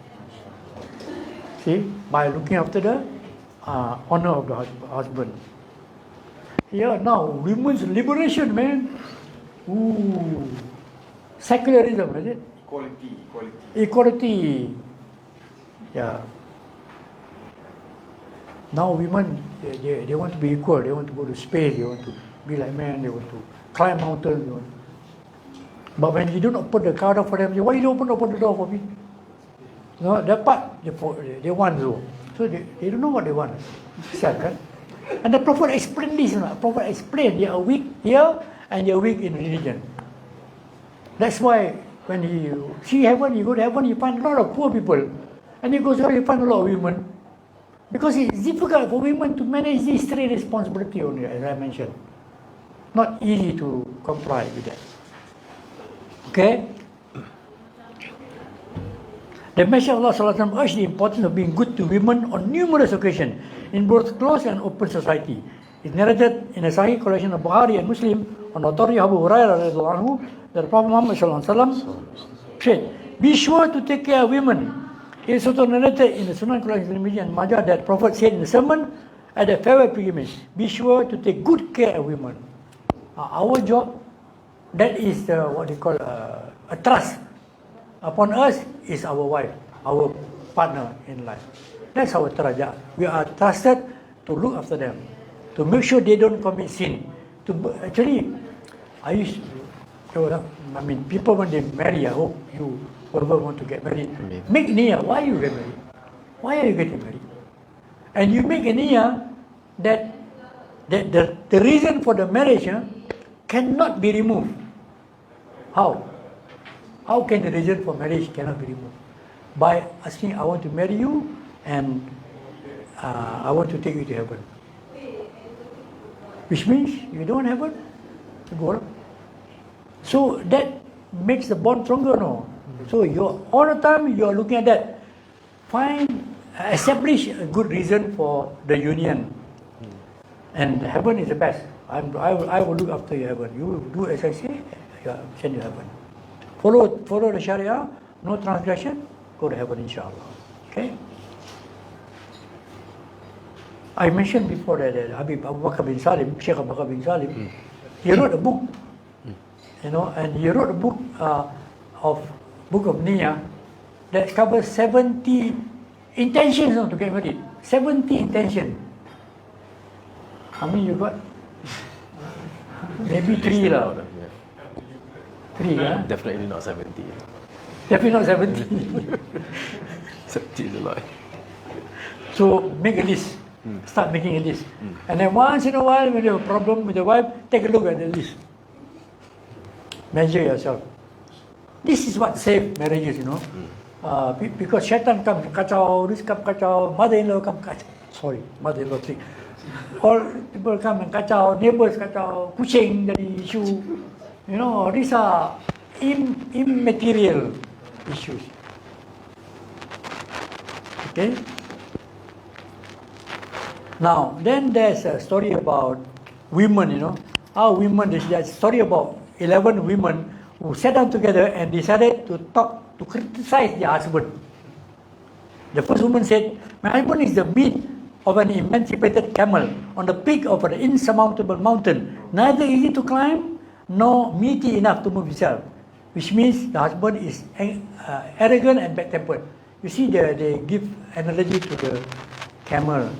See, by looking after the honor of the husband. Yeah, now women's liberation, man. Ooh, secularism, is it? Equality. Yeah. Now women, they want to be equal. They want to go to space. They want to be like men. They want to climb mountains. But when you don't open the car door for them, why you don't open the door for me? No, that part they want to. So they don't know what they want. And the Prophet explained this. The Prophet explained they are weak here and they are weak in religion. That's why when you see heaven, you go to heaven, you find a lot of poor people. And you go there, you find a lot of women. Because it's difficult for women to manage these three responsibilities only, as I mentioned. Not easy to comply with that. Okay? The Messenger of Allah urged the importance of being good to women on numerous occasions in both close and open society. It's narrated in a Sahih collection of Bukhari and Muslim on authority of Abu Hurairah that the Prophet Muhammadﷺ said, be sure to take care of women. It is also narrated in the Sunan collection and Majah that Prophet said in the sermon at the farewell pilgrimage, be sure to take good care of women. Our job, that is what they call a trust upon us, is our wife, our partner in life. That's our trust. We are trusted to look after them, to make sure they don't commit sin. Actually, people when they marry, I hope you whoever want to get married, make niyyah. Why you get married? Why are you getting married? And you make a niyyah that the reason for the marriage cannot be removed. How? How can the reason for marriage cannot be removed? By asking, I want to marry you and I want to take you to heaven. Which means you don't have heaven, you go. So that makes the bond stronger, no? So all the time you are looking at that. Establish a good reason for the union. And heaven is the best. I will look after you heaven. You do as I say, I send you heaven. Follow the Sharia, no transgression, go to heaven inshallah. Okay? I mentioned before that Habib Abu Bakr bin Salim, Sheikh Abu Bakr bin Salim, he wrote a book, and he wrote a book of Niyyah that covers 70 intentions to get married. 70 intentions. How many you got? Maybe 3 lah. Yeah. 3, yeah? Definitely not 70. Definitely not 70. 70 is a lot. So make a list. Start making a list. And then once in a while, when you have a problem with your wife, take a look at the list. Measure yourself. This is what saves marriages, you know. Because shaitan comes kacau, this comes kacau, mother-in-law comes kacau. Sorry, mother-in-law thing. All people come and kacau, neighbors kacau, kucing jadi issue. You know, these are immaterial issues. Okay? Now, then there's a story about women, you know. How women, there's a story about 11 women who sat down together and decided to criticize their husband. The first woman said, "My husband is the meat of an emancipated camel on the peak of an insurmountable mountain, neither easy to climb nor meaty enough to move himself," which means the husband is arrogant and bad-tempered. You see, they give analogy to the camel.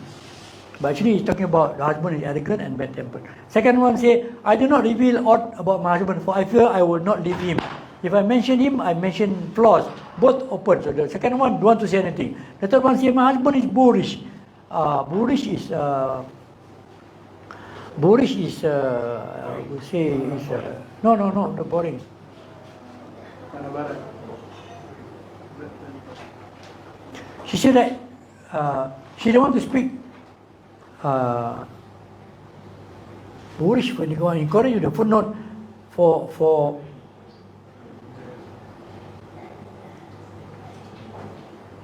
But actually, he's talking about the husband is arrogant and bad-tempered. Second one say, "I do not reveal aught about my husband, for I fear I will not leave him. If I mention him, I mention flaws, both open." So the second one don't want to say anything. The third one say, "My husband is boorish." Boorish is we say is no, not boring. She said that she don't want to speak. Boorish, when you go and encourage you the footnote for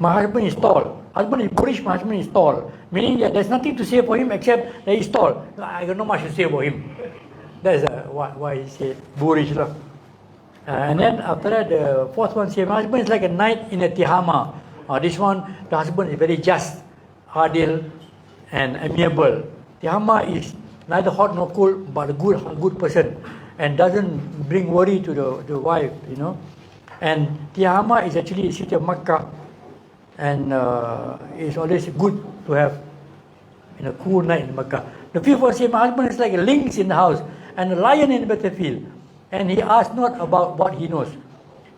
my husband is tall. Husband is boorish, my husband is tall. Meaning that there's nothing to say for him except that he's tall. I don't know much to say about him. That's why he said boorish. And then after that, the fourth one says, "My husband is like a knight in a tihama." This one, the husband is very just, adil, and amiable. Tihama is neither hot nor cold, but a good person, and doesn't bring worry to the wife, you know. And Tihama is actually a city of Makkah, and it's always good to have in a cool night in Makkah. The fifth one says, "My husband is like a lynx in the house and a lion in the battlefield, and he asks not about what he knows,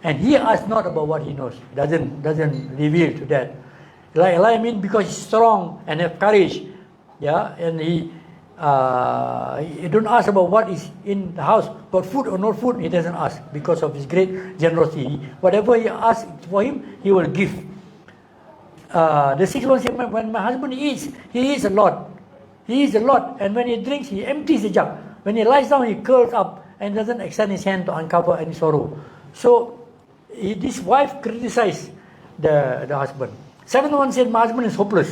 and he asks not about what he knows." Doesn't reveal to that. Like a lion means because he's strong and have courage, yeah, and he don't ask about what is in the house, but food or not food, he doesn't ask because of his great generosity. Whatever he asks for him, he will give. The sixth one says, "When my husband eats, he eats a lot. He eats a lot, and when he drinks, he empties the jug. When he lies down, he curls up and doesn't extend his hand to uncover any sorrow." So this wife criticized the husband. Seventh one said, "My husband is hopeless."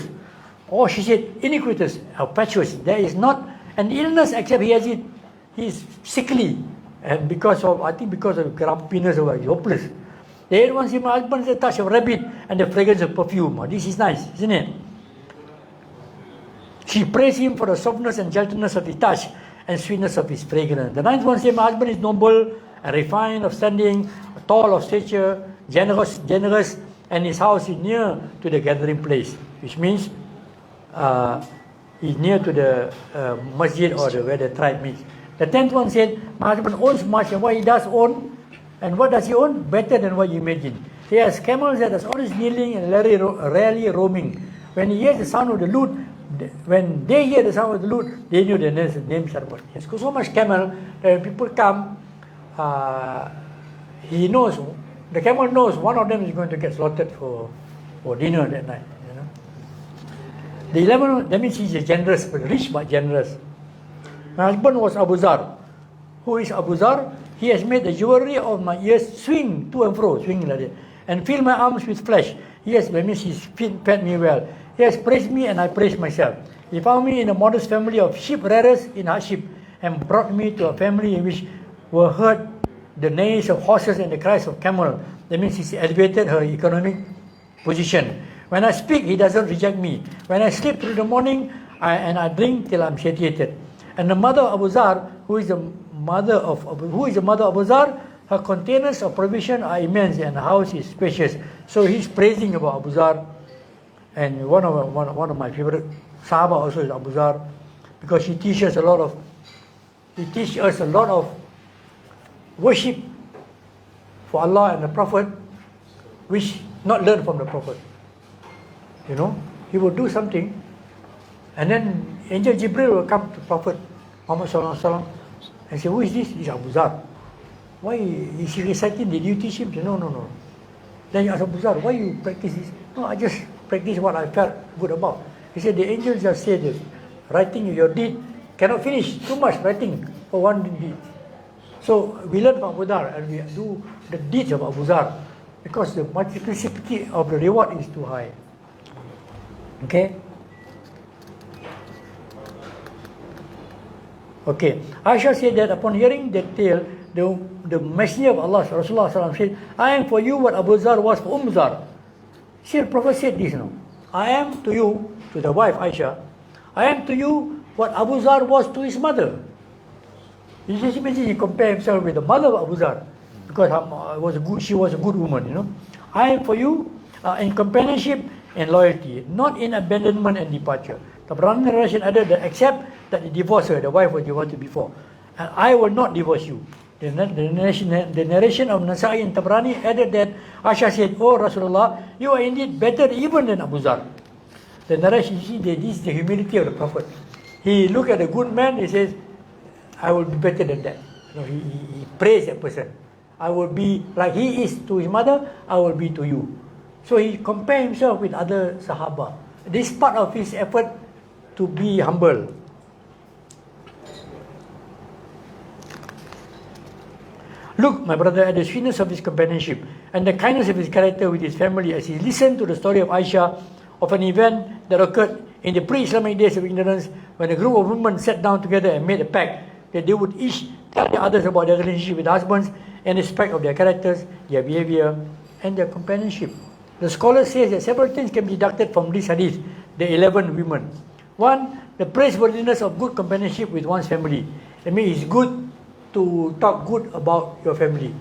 Or she said, "Iniquitous, fatuous. There is not an illness except he has it. He is sickly, and because of grumpiness, or he's hopeless." The eighth one said, "My husband is the touch of rabbit and the fragrance of perfume." This is nice, isn't it? She praised him for the softness and gentleness of his touch and sweetness of his fragrance. The ninth one said, "My husband is noble and refined of standing, tall of stature, generous, and his house is near to the gathering place," which means he's near to the masjid or where the tribe meets. The 10th one said, "My husband owns much, and what he does own, and what does he own? Better than what you imagine. He has camels that are always kneeling and rarely roaming. When he hears the sound of the lute, when they hear the sound of the lute, they knew the name Sirajuddin. He has got so much camel that when people come, he knows, the camel knows one of them is going to get slaughtered for dinner that night. You know? The 11th, that means he's generous, but rich but generous. My husband was Abu Zar. Who is Abu Zar? He has made the jewelry of my ears swing to and fro, swing like that, and fill my arms with flesh. Yes, that means he's fed me well. He has praised me and I praise myself. He found me in a modest family of sheep rearers in hardship, and brought me to a family in which were heard the neighs of horses and the cries of camel. That means he's elevated her economic position. When I speak, he doesn't reject me. When I sleep through the morning, I drink till I'm satiated. And the mother of Abu Zar, who is the mother of Abu Zar, her containers of provision are immense and the house is spacious. So he's praising about Abu Zar. And one of my favorite Sahaba also is Abu Zar, because she teaches a lot of he teaches us a lot of worship for Allah and the Prophet, which not learned from the Prophet. You know, he will do something, and then Angel Jibril will come to Prophet Muhammad SAW and say, "Who is this?" This is Abu Zar. Why is he reciting? Did you teach him? He said, no. Then you ask Abu Zar, why you practice this? No, I just practice what I felt good about. He said, the angels just said that writing your deed cannot finish. Too much writing for one deed. So we learn from Abu Zar and we do the deeds of Abu Zar because the multiplicity of the reward is too high. Okay? Okay. Aisha said that upon hearing that tale, the Messenger of Allah, Rasulullah SAW, said, I am for you what Abu Zar was for Zar. See, the Prophet said this, I am to you, to the wife Aisha, I am to you what Abu Zar was to his mother. You just imagine he compared himself with the mother of Abu Zar because she was a good woman, I am for you in companionship and loyalty, not in abandonment and departure. The Quran narration added that except that he divorced her, the wife was divorced before, and I will not divorce you. The narration of Nasa'i and Tabrani added that Aisha said, "Oh Rasulullah, you are indeed better even than Abu Zar." The narration, you see, this is the humility of the Prophet. He looked at a good man, he says, "I will be better than that." He praised that person. I will be like he is to his mother, I will be to you. So he compared himself with other Sahaba. This is part of his effort to be humble. Look, my brother, at the sweetness of his companionship and the kindness of his character with his family as he listened to the story of Aisha of an event that occurred in the pre-Islamic days of ignorance when a group of women sat down together and made a pact that they would each tell the others about their relationship with husbands in respect of their characters, their behavior, and their companionship. The scholar says that several things can be deducted from this hadith, the 11 women. One, the praiseworthiness of good companionship with one's family. I mean, it's good to talk good about your family.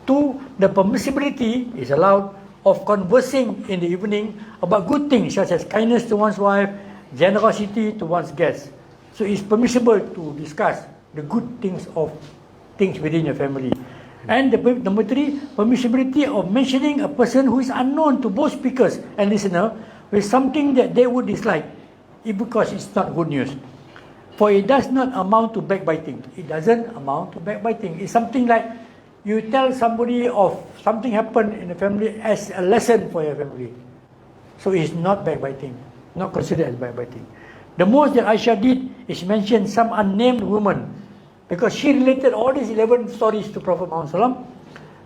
Two, the permissibility is allowed of conversing in the evening about good things such as kindness to one's wife, generosity to one's guests. So it's permissible to discuss the good things of things within your family. And number three, permissibility of mentioning a person who is unknown to both speakers and listener with something that they would dislike, because it's not good news. For it does not amount to backbiting. It doesn't amount to backbiting. It's something like you tell somebody of something happened in the family as a lesson for your family. So it's not backbiting, not considered as backbiting. The most that Aisha did is mention some unnamed woman, because she related all these 11 stories to Prophet Muhammad SAW,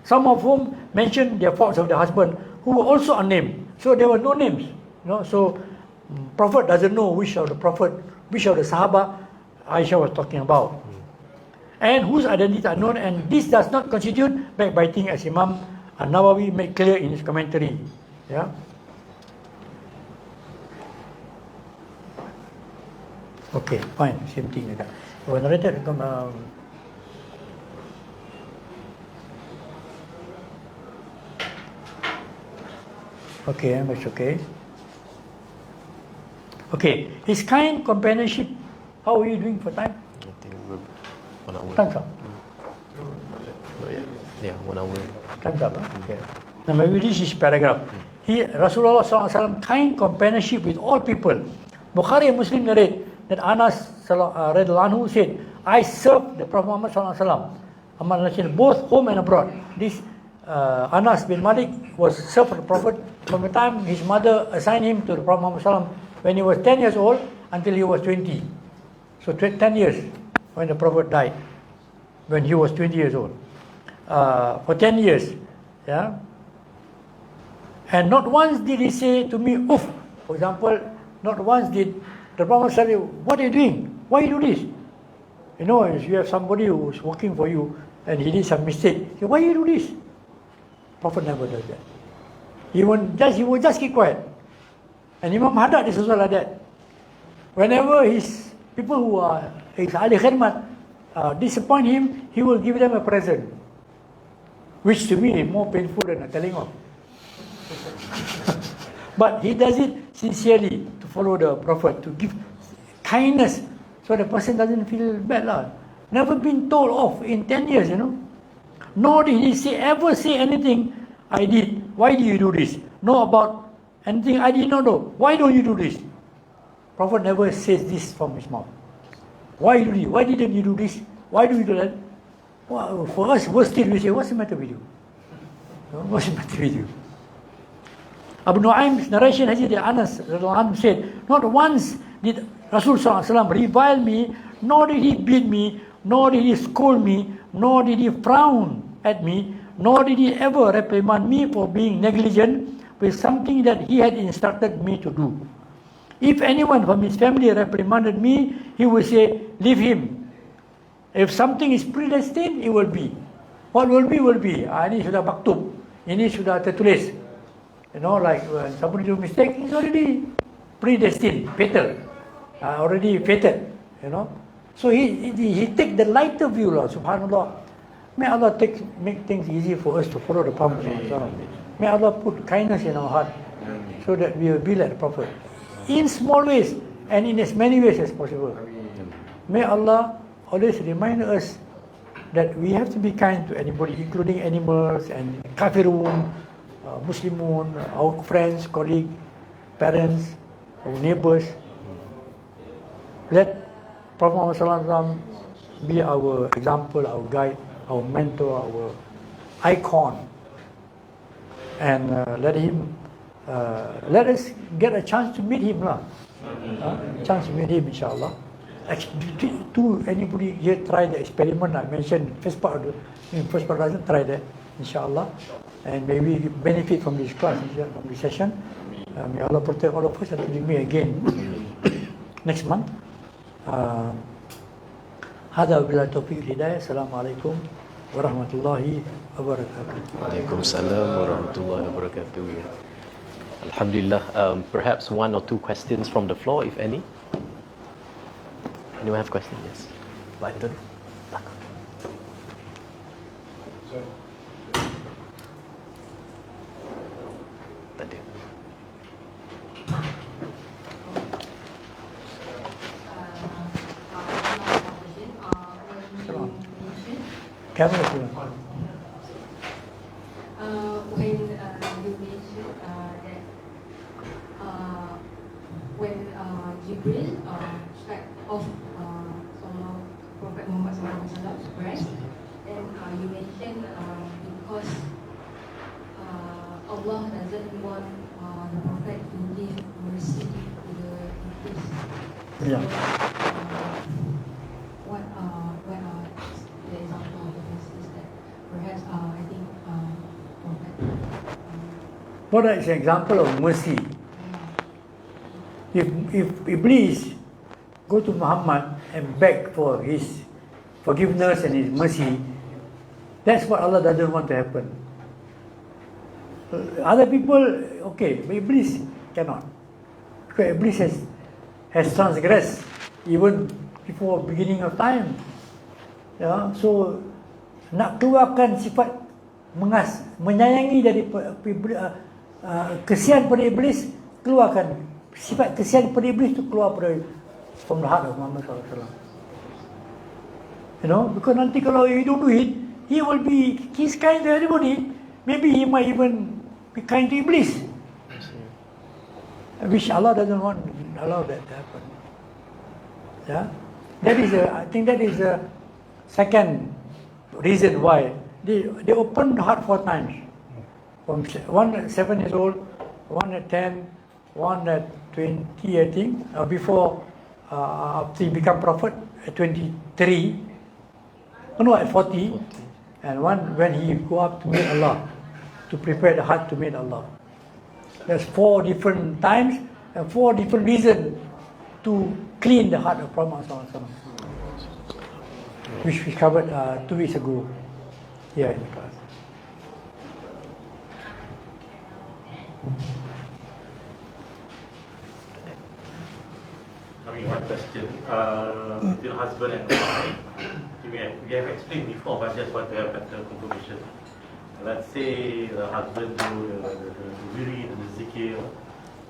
some of whom mentioned their faults of the husband, who were also unnamed. So there were no names. So Prophet doesn't know which of the Sahaba Aisha was talking about, and whose identity are known, and this does not constitute backbiting, as Imam An-Nawawi made clear in his commentary. Yeah. Okay, fine, same thing like that. When narrated, okay, that's okay. Okay, his kind companionship. How are you doing for time? I think we're 1 hour. Time's up. Yeah, 1 hour. Time's up. Okay. Now maybe this is paragraph. Rasulullah SAW kind companionship with all people. Bukhari and Muslim narrate that Anas radiallahu anhu said, I served the Prophet Muhammad SAW, both home and abroad. This Anas bin Malik was served for the Prophet from the time his mother assigned him to the Prophet Muhammad SAW when he was 10 years old until he was 20. So 10 years when the Prophet died, when he was 20 years old. For 10 years. Yeah. And not once did he say to me, oof. For example, not once did the Prophet say, what are you doing? Why you do this? If you have somebody who is working for you and he did some mistake, say, why you do this? Prophet never does that. He will just keep quiet. And Imam Haddad is also like that. Whenever his people who are his ahli khidmat disappoint him, he will give them a present, which to me is more painful than a telling off. But he does it sincerely to follow the Prophet, to give kindness So the person doesn't feel bad lah. Never been told off in 10 years, Nor did he ever say anything, I did. Why do you do this? No about anything I did not know. Why don't you do this? Prophet never says this from his mouth. Why didn't you do this? Why do you do that? Well, for us, worse still, we say, what's the matter with you? What's the matter with you? Abu Nu'aym's narration, Hadith Anas said, not once did Rasulullah SAW revile me, nor did he beat me, nor did he scold me, nor did he frown at me, nor did he ever reprimand me for being negligent with something that he had instructed me to do. If anyone from his family reprimanded me, he would say, leave him. If something is predestined, it will be. What will be, will be. Ini sudah maktub. Ini sudah tertulis. Like when somebody do mistake, it's already predestined, fatal. Already fated, So he take the lighter view, subhanallah. May Allah make things easy for us to follow the Prophet. May Allah put kindness in our heart so that we will be like the Prophet. In small ways and in as many ways as possible. May Allah always remind us that we have to be kind to anybody, including animals and kafirun, Muslimun, our friends, colleagues, parents, our neighbors. Let Prophet Muhammad be our example, our guide, our mentor, our icon. And let us get a chance to meet him. Chance to meet him, inshallah. Do anybody here try the experiment I mentioned first part doesn't try that, inshallah, and maybe benefit from this class, from this session. May Allah protect all of us and bring me again next month. هذا بالله التوفيق والهداية. السلام عليكم ورحمة الله وبركاته. Waalaikum salam warahmatullahi wabarakatuh. Alhamdulillah. Perhaps one or two questions from the floor, if any. Anyone have questions? Yes. Lighten. Tadi. Camera. When you mentioned that when Jibril struck off Prophet Muhammad ﷺ's breast, then you mentioned because Allah doesn't want the Prophet to give mercy to the Iblis. Yeah. What are the example of this is that perhaps I think Prophet. What is an example of mercy? If Iblis go to Muhammad and beg for his forgiveness and his mercy, that's what Allah doesn't want to happen. Other people, okay, but Iblis cannot. Because Iblis has transgressed even before beginning of time. So nak keluarkan sifat menyayangi dari kesian pada Iblis, keluarkan sifat kesian pada Iblis itu keluar from the heart of Muhammad SAW. Because nanti kalau you don't do it, he's kind to everybody. Maybe he might even be kind to Iblis. Which Allah doesn't allow that to happen. I think that is the second reason why they opened the heart 4 times. One at 7 years old, one at 10, one at 20, I think, before after he become prophet at 23, at 40, and one when he go up to meet Allah, to prepare the heart to meet Allah. There's 4 different times and 4 different reasons to clean the heart of Prophet ﷺ, which we covered 2 weeks ago here in the class. One question. Between husband and wife, we have explained before, but just want to have better confirmation. Let's say the husband do the wiri, the zikir,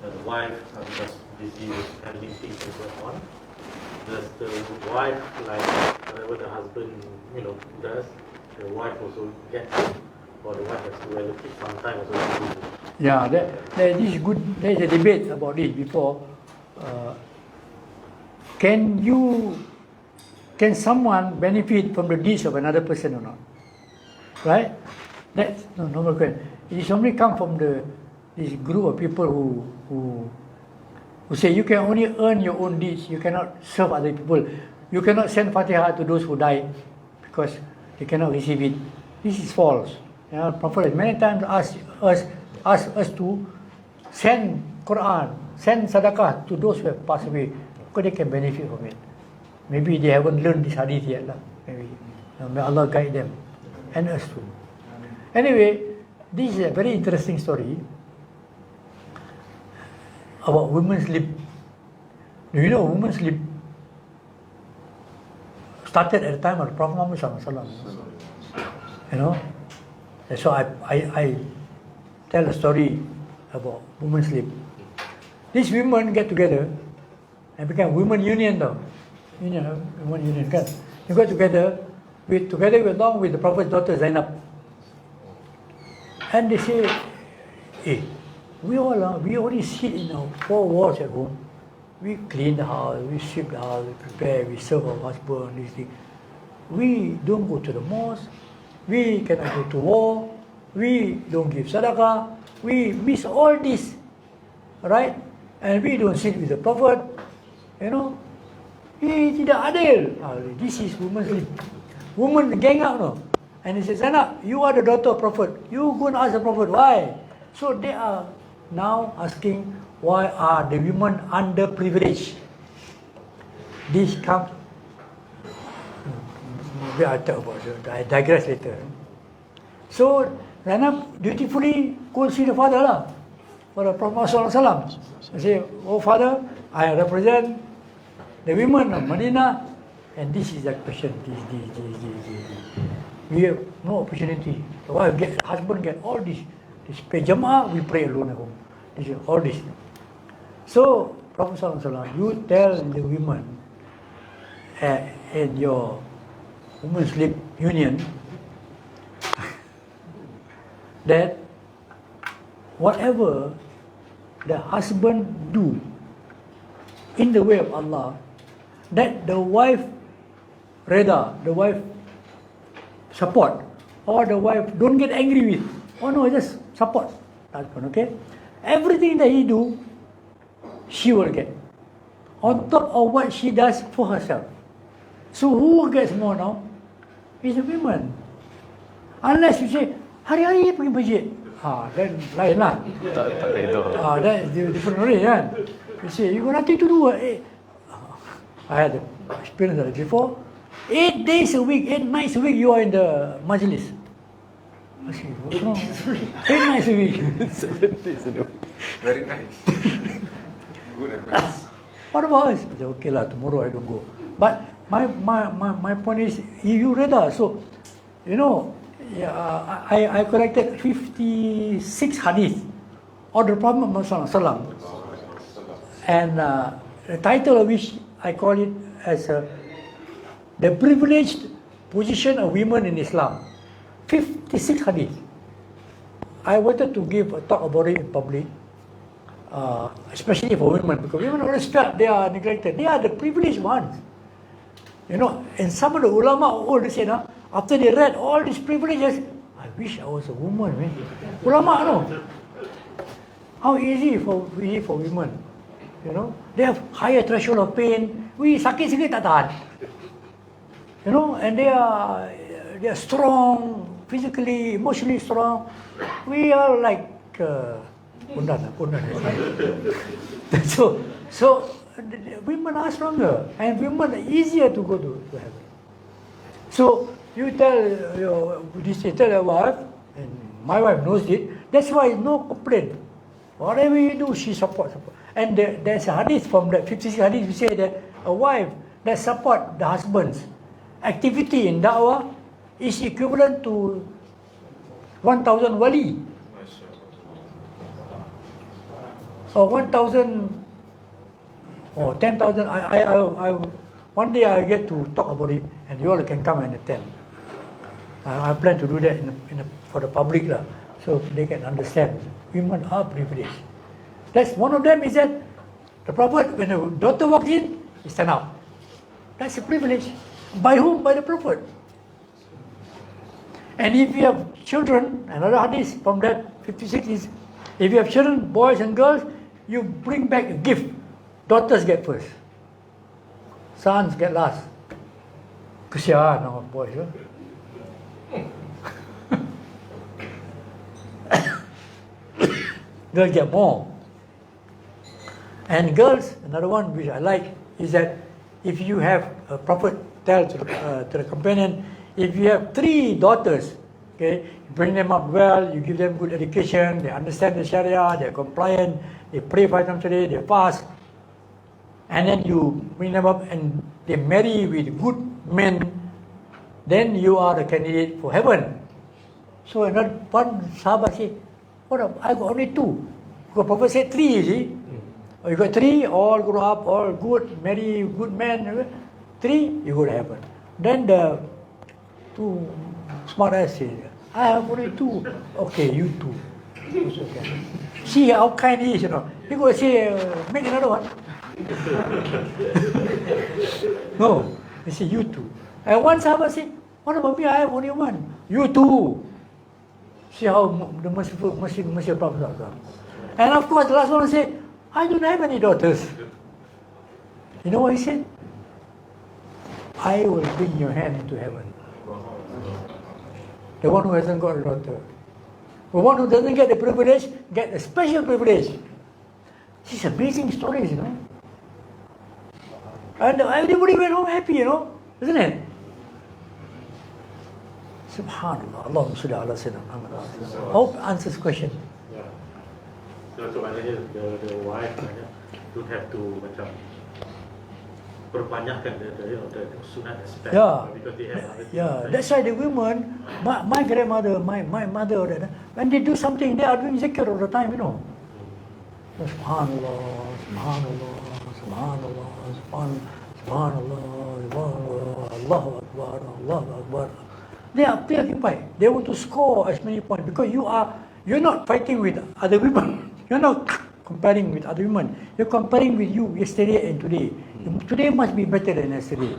the wife because busy with handling things and so on. does the wife, like whatever the husband, does, the wife also gets it, or the wife has to allocate some time also to do it? Yeah, there is good. There is a debate about this before. Can someone benefit from the deeds of another person or not? Right? That's no normal question. It is only come from this group of people who say you can only earn your own deeds. You cannot serve other people. You cannot send Fatiha to those who die because they cannot receive it. This is false. Prophet has many times asked us to send Quran, send sadaqah to those who have passed away because they can benefit from it. Maybe they haven't learned this hadith yet. Maybe. May Allah guide them and us too. Anyway, this is a very interesting story about women's sleep. Do you know women's sleep started at the time of the Prophet Muhammad ﷺ? That's why I tell a story about women's sleep. These women get together and become women union though. Women union kan. They got together along with the Prophet's daughter Zainab. And they say, hey, we only sit in our four walls at home. We clean the house, we sweep the house, we prepare, we serve our husband, these things. We don't go to the mosque, we cannot go to war, we don't give sadaqah, we miss all this, right? And we don't sit with the Prophet, Tidak adil. This is women's sleep. Women gang up, no? And he says, Zainab, you are the daughter of Prophet. You go and ask the Prophet, why? So they are now asking, why are the women underprivileged? This comes, maybe I'll talk about it, I digress later. So Zainab dutifully go see the father for the Prophet ﷺ. I say, oh father, I represent the women of Medina, and this is the question. We have no opportunity. The wife get, husband get all this pay Jama'ah, we pray alone at home. This is all this. So Prophet ﷺ, you tell the women in your women's sleep union that whatever the husband do in the way of Allah, that the wife reda, the wife support, or the wife don't get angry with. Oh no, just support husband, okay? Everything that he do, she will get. On top of what she does for herself. So who gets more now? It's the women. Unless you say, hari-hari pergi masjid. Then lain lah. Tak gitu. That's different already kan. You say, you got nothing to do. I had experience that before. 8 days a week, 8 nights a week, you are in the majlis. I say, what's wrong? 8 nights a week. 7 days a week. Very nice. Good advice. What about us? I say, okay lah, tomorrow I don't go. But my point is, you read that. So, I collected 56 hadith on the Prophet Muhammad ﷺ. And the title of which I call it as the privileged position of women in Islam. 56 hadith. I wanted to give a talk about it in public, especially for women, because women always felt they are neglected. They are the privileged ones. And some of the ulama they say, after they read all these privileges, I wish I was a woman, man. Ulama, no. How easy for women. They have higher threshold of pain. We sakit sikit tak tahan. And they are strong, physically, emotionally strong. We are like pundan. So women are stronger, and women are easier to go to heaven. So you tell your wife, and my wife knows it. That's why no complaint. Whatever you do, she supports. And there's a hadith from the 56 hadith. We say that a wife that support the husband's activity in da'wah is equivalent to 1,000 wali, or 1,000 or 10,000. One day I get to talk about it, and you all can come and attend. I plan to do that for the public, so they can understand. Women are privileged. That's one of them is that the Prophet, when a daughter walks in, he stand up. That's a privilege. By whom? By the Prophet. And if you have children, another hadith from that 56 is, if you have children, boys and girls, you bring back a gift. Daughters get first. Sons get last. Kesian our boys. Girls get more. And girls, another one which I like is that if you have a Prophet tell to the companion, if you have 3 daughters, okay, you bring them up well, you give them good education, they understand the Sharia, they're compliant, they pray 5 times a day, they fast, and then you bring them up and they marry with good men, then you are the candidate for heaven. So another one Sahabat said, what up? I got only 2. Because Prophet said 3, you see. You got 3, all grow up, all good, marry good men. 3, you go to heaven. Then the 2 smart ass said, I have only 2. Okay, you 2. Okay. See how kind he is, you know. He go say, make another one. No, he say, you 2. And one Sahabat said, what about me? I have only 1. You 2. See how the merciful Prophet are. And of course, the last one said, I don't have any daughters. You know what he said? I will bring your hand into heaven. The one who hasn't got a daughter. The one who doesn't get the privilege, get a special privilege. These amazing stories, you know. And everybody went home happy, you know, isn't it? Subhanallah, Allahumma salli ala sayyidina Muhammad. Hope answers question. Yeah. So maknanya the wife don't have to macam perbanyakkan the sunat aspect. Yeah, because they have other yeah. things. That's why the women, my grandmother, my mother, when they do something, they are doing zikr all the time, you know. Subhanallah, Subhanallah, Subhanallah, Subhanallah, Subhanallah, Subhanallah, Allahu Akbar, Allahu Akbar. They are preoccupied. They want to score as many points because you're not fighting with other women. You're not comparing with other women. You're comparing with you yesterday and today. Today must be better than yesterday.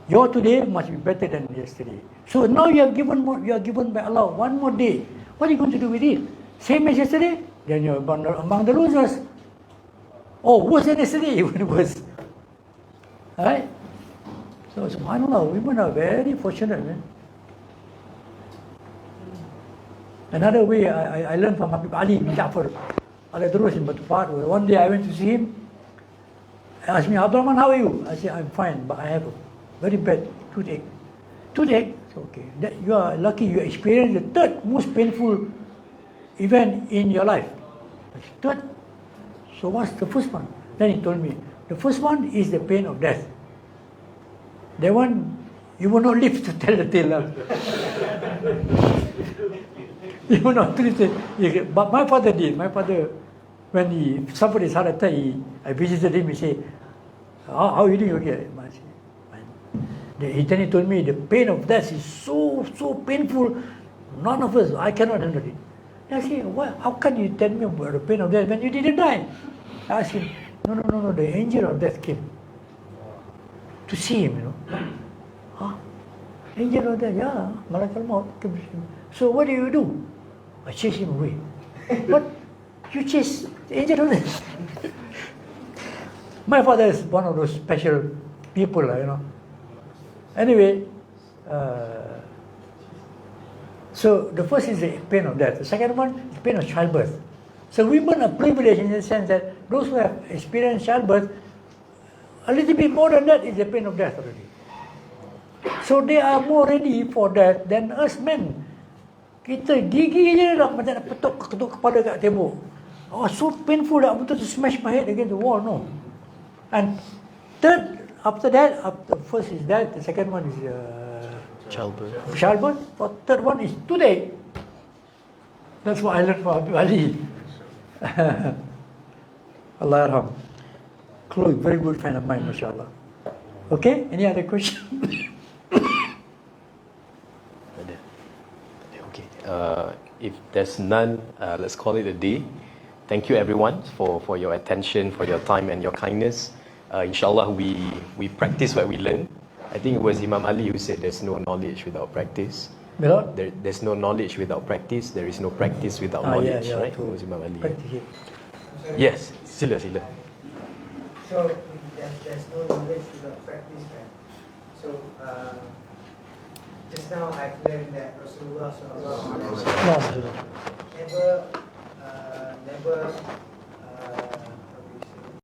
Your today must be better than yesterday. So now you are given by Allah one more day. What are you going to do with it? Same as yesterday? Then you're among the losers. Oh, worse than yesterday, even worse. Alright? So subhanAllah, women are very fortunate, man. Another way I learned from Habib Ali bin Ja'far al-Adrus in Batufat. One day I went to see him. He asked me, Abdullah, how are you? I said, I'm fine, but I have a very bad toothache. Toothache? Okay. You are lucky you experienced the 3rd most painful event in your life. I said, 3rd? So what's the first one? Then he told me, the first one is the pain of death. That one, you will not live to tell the tale. You will not live to, but my father did. My father, when he suffered his heart attack, I visited him, he said, how are you doing? Okay. Then he told me, the pain of death is so painful, none of us, I cannot handle it. I said, how can you tell me about the pain of death when you didn't die? I asked him, no, the angel of death came to see him, you know. Huh? Angel of death, yeah, Malakal Maut came to see him. So what do? I chase him away. What? You chase the angel of death? My father is one of those special people, you know. Anyway, so the first is the pain of death. The second one is pain of childbirth. So women are privileged in the sense that those who have experienced childbirth, a little bit more than that is the pain of death already. So they are more ready for that than us men. Kita gigi je dah macam nak ketuk kepala kat tembok. Oh, so painful that I wanted to smash my head against the wall, no. And third, after that, first is that, the second one is childbirth. The third one is today. That's what I learned from Habib Ali. Allah yarham. Chloe, very good friend of mine, mashallah. Okay, any other question? Okay. If there's none, let's call it a day. Thank you everyone for your attention, for your time and your kindness. Inshallah, we practice what we learn. I think it was Imam Ali who said there's no knowledge without practice. Without? There's no knowledge without practice. There is no practice without knowledge, right? It was Imam Ali. Practice it. Yes, sila. So there's no knowledge without practice, right? So just now I've learned that Rasulullah SAW never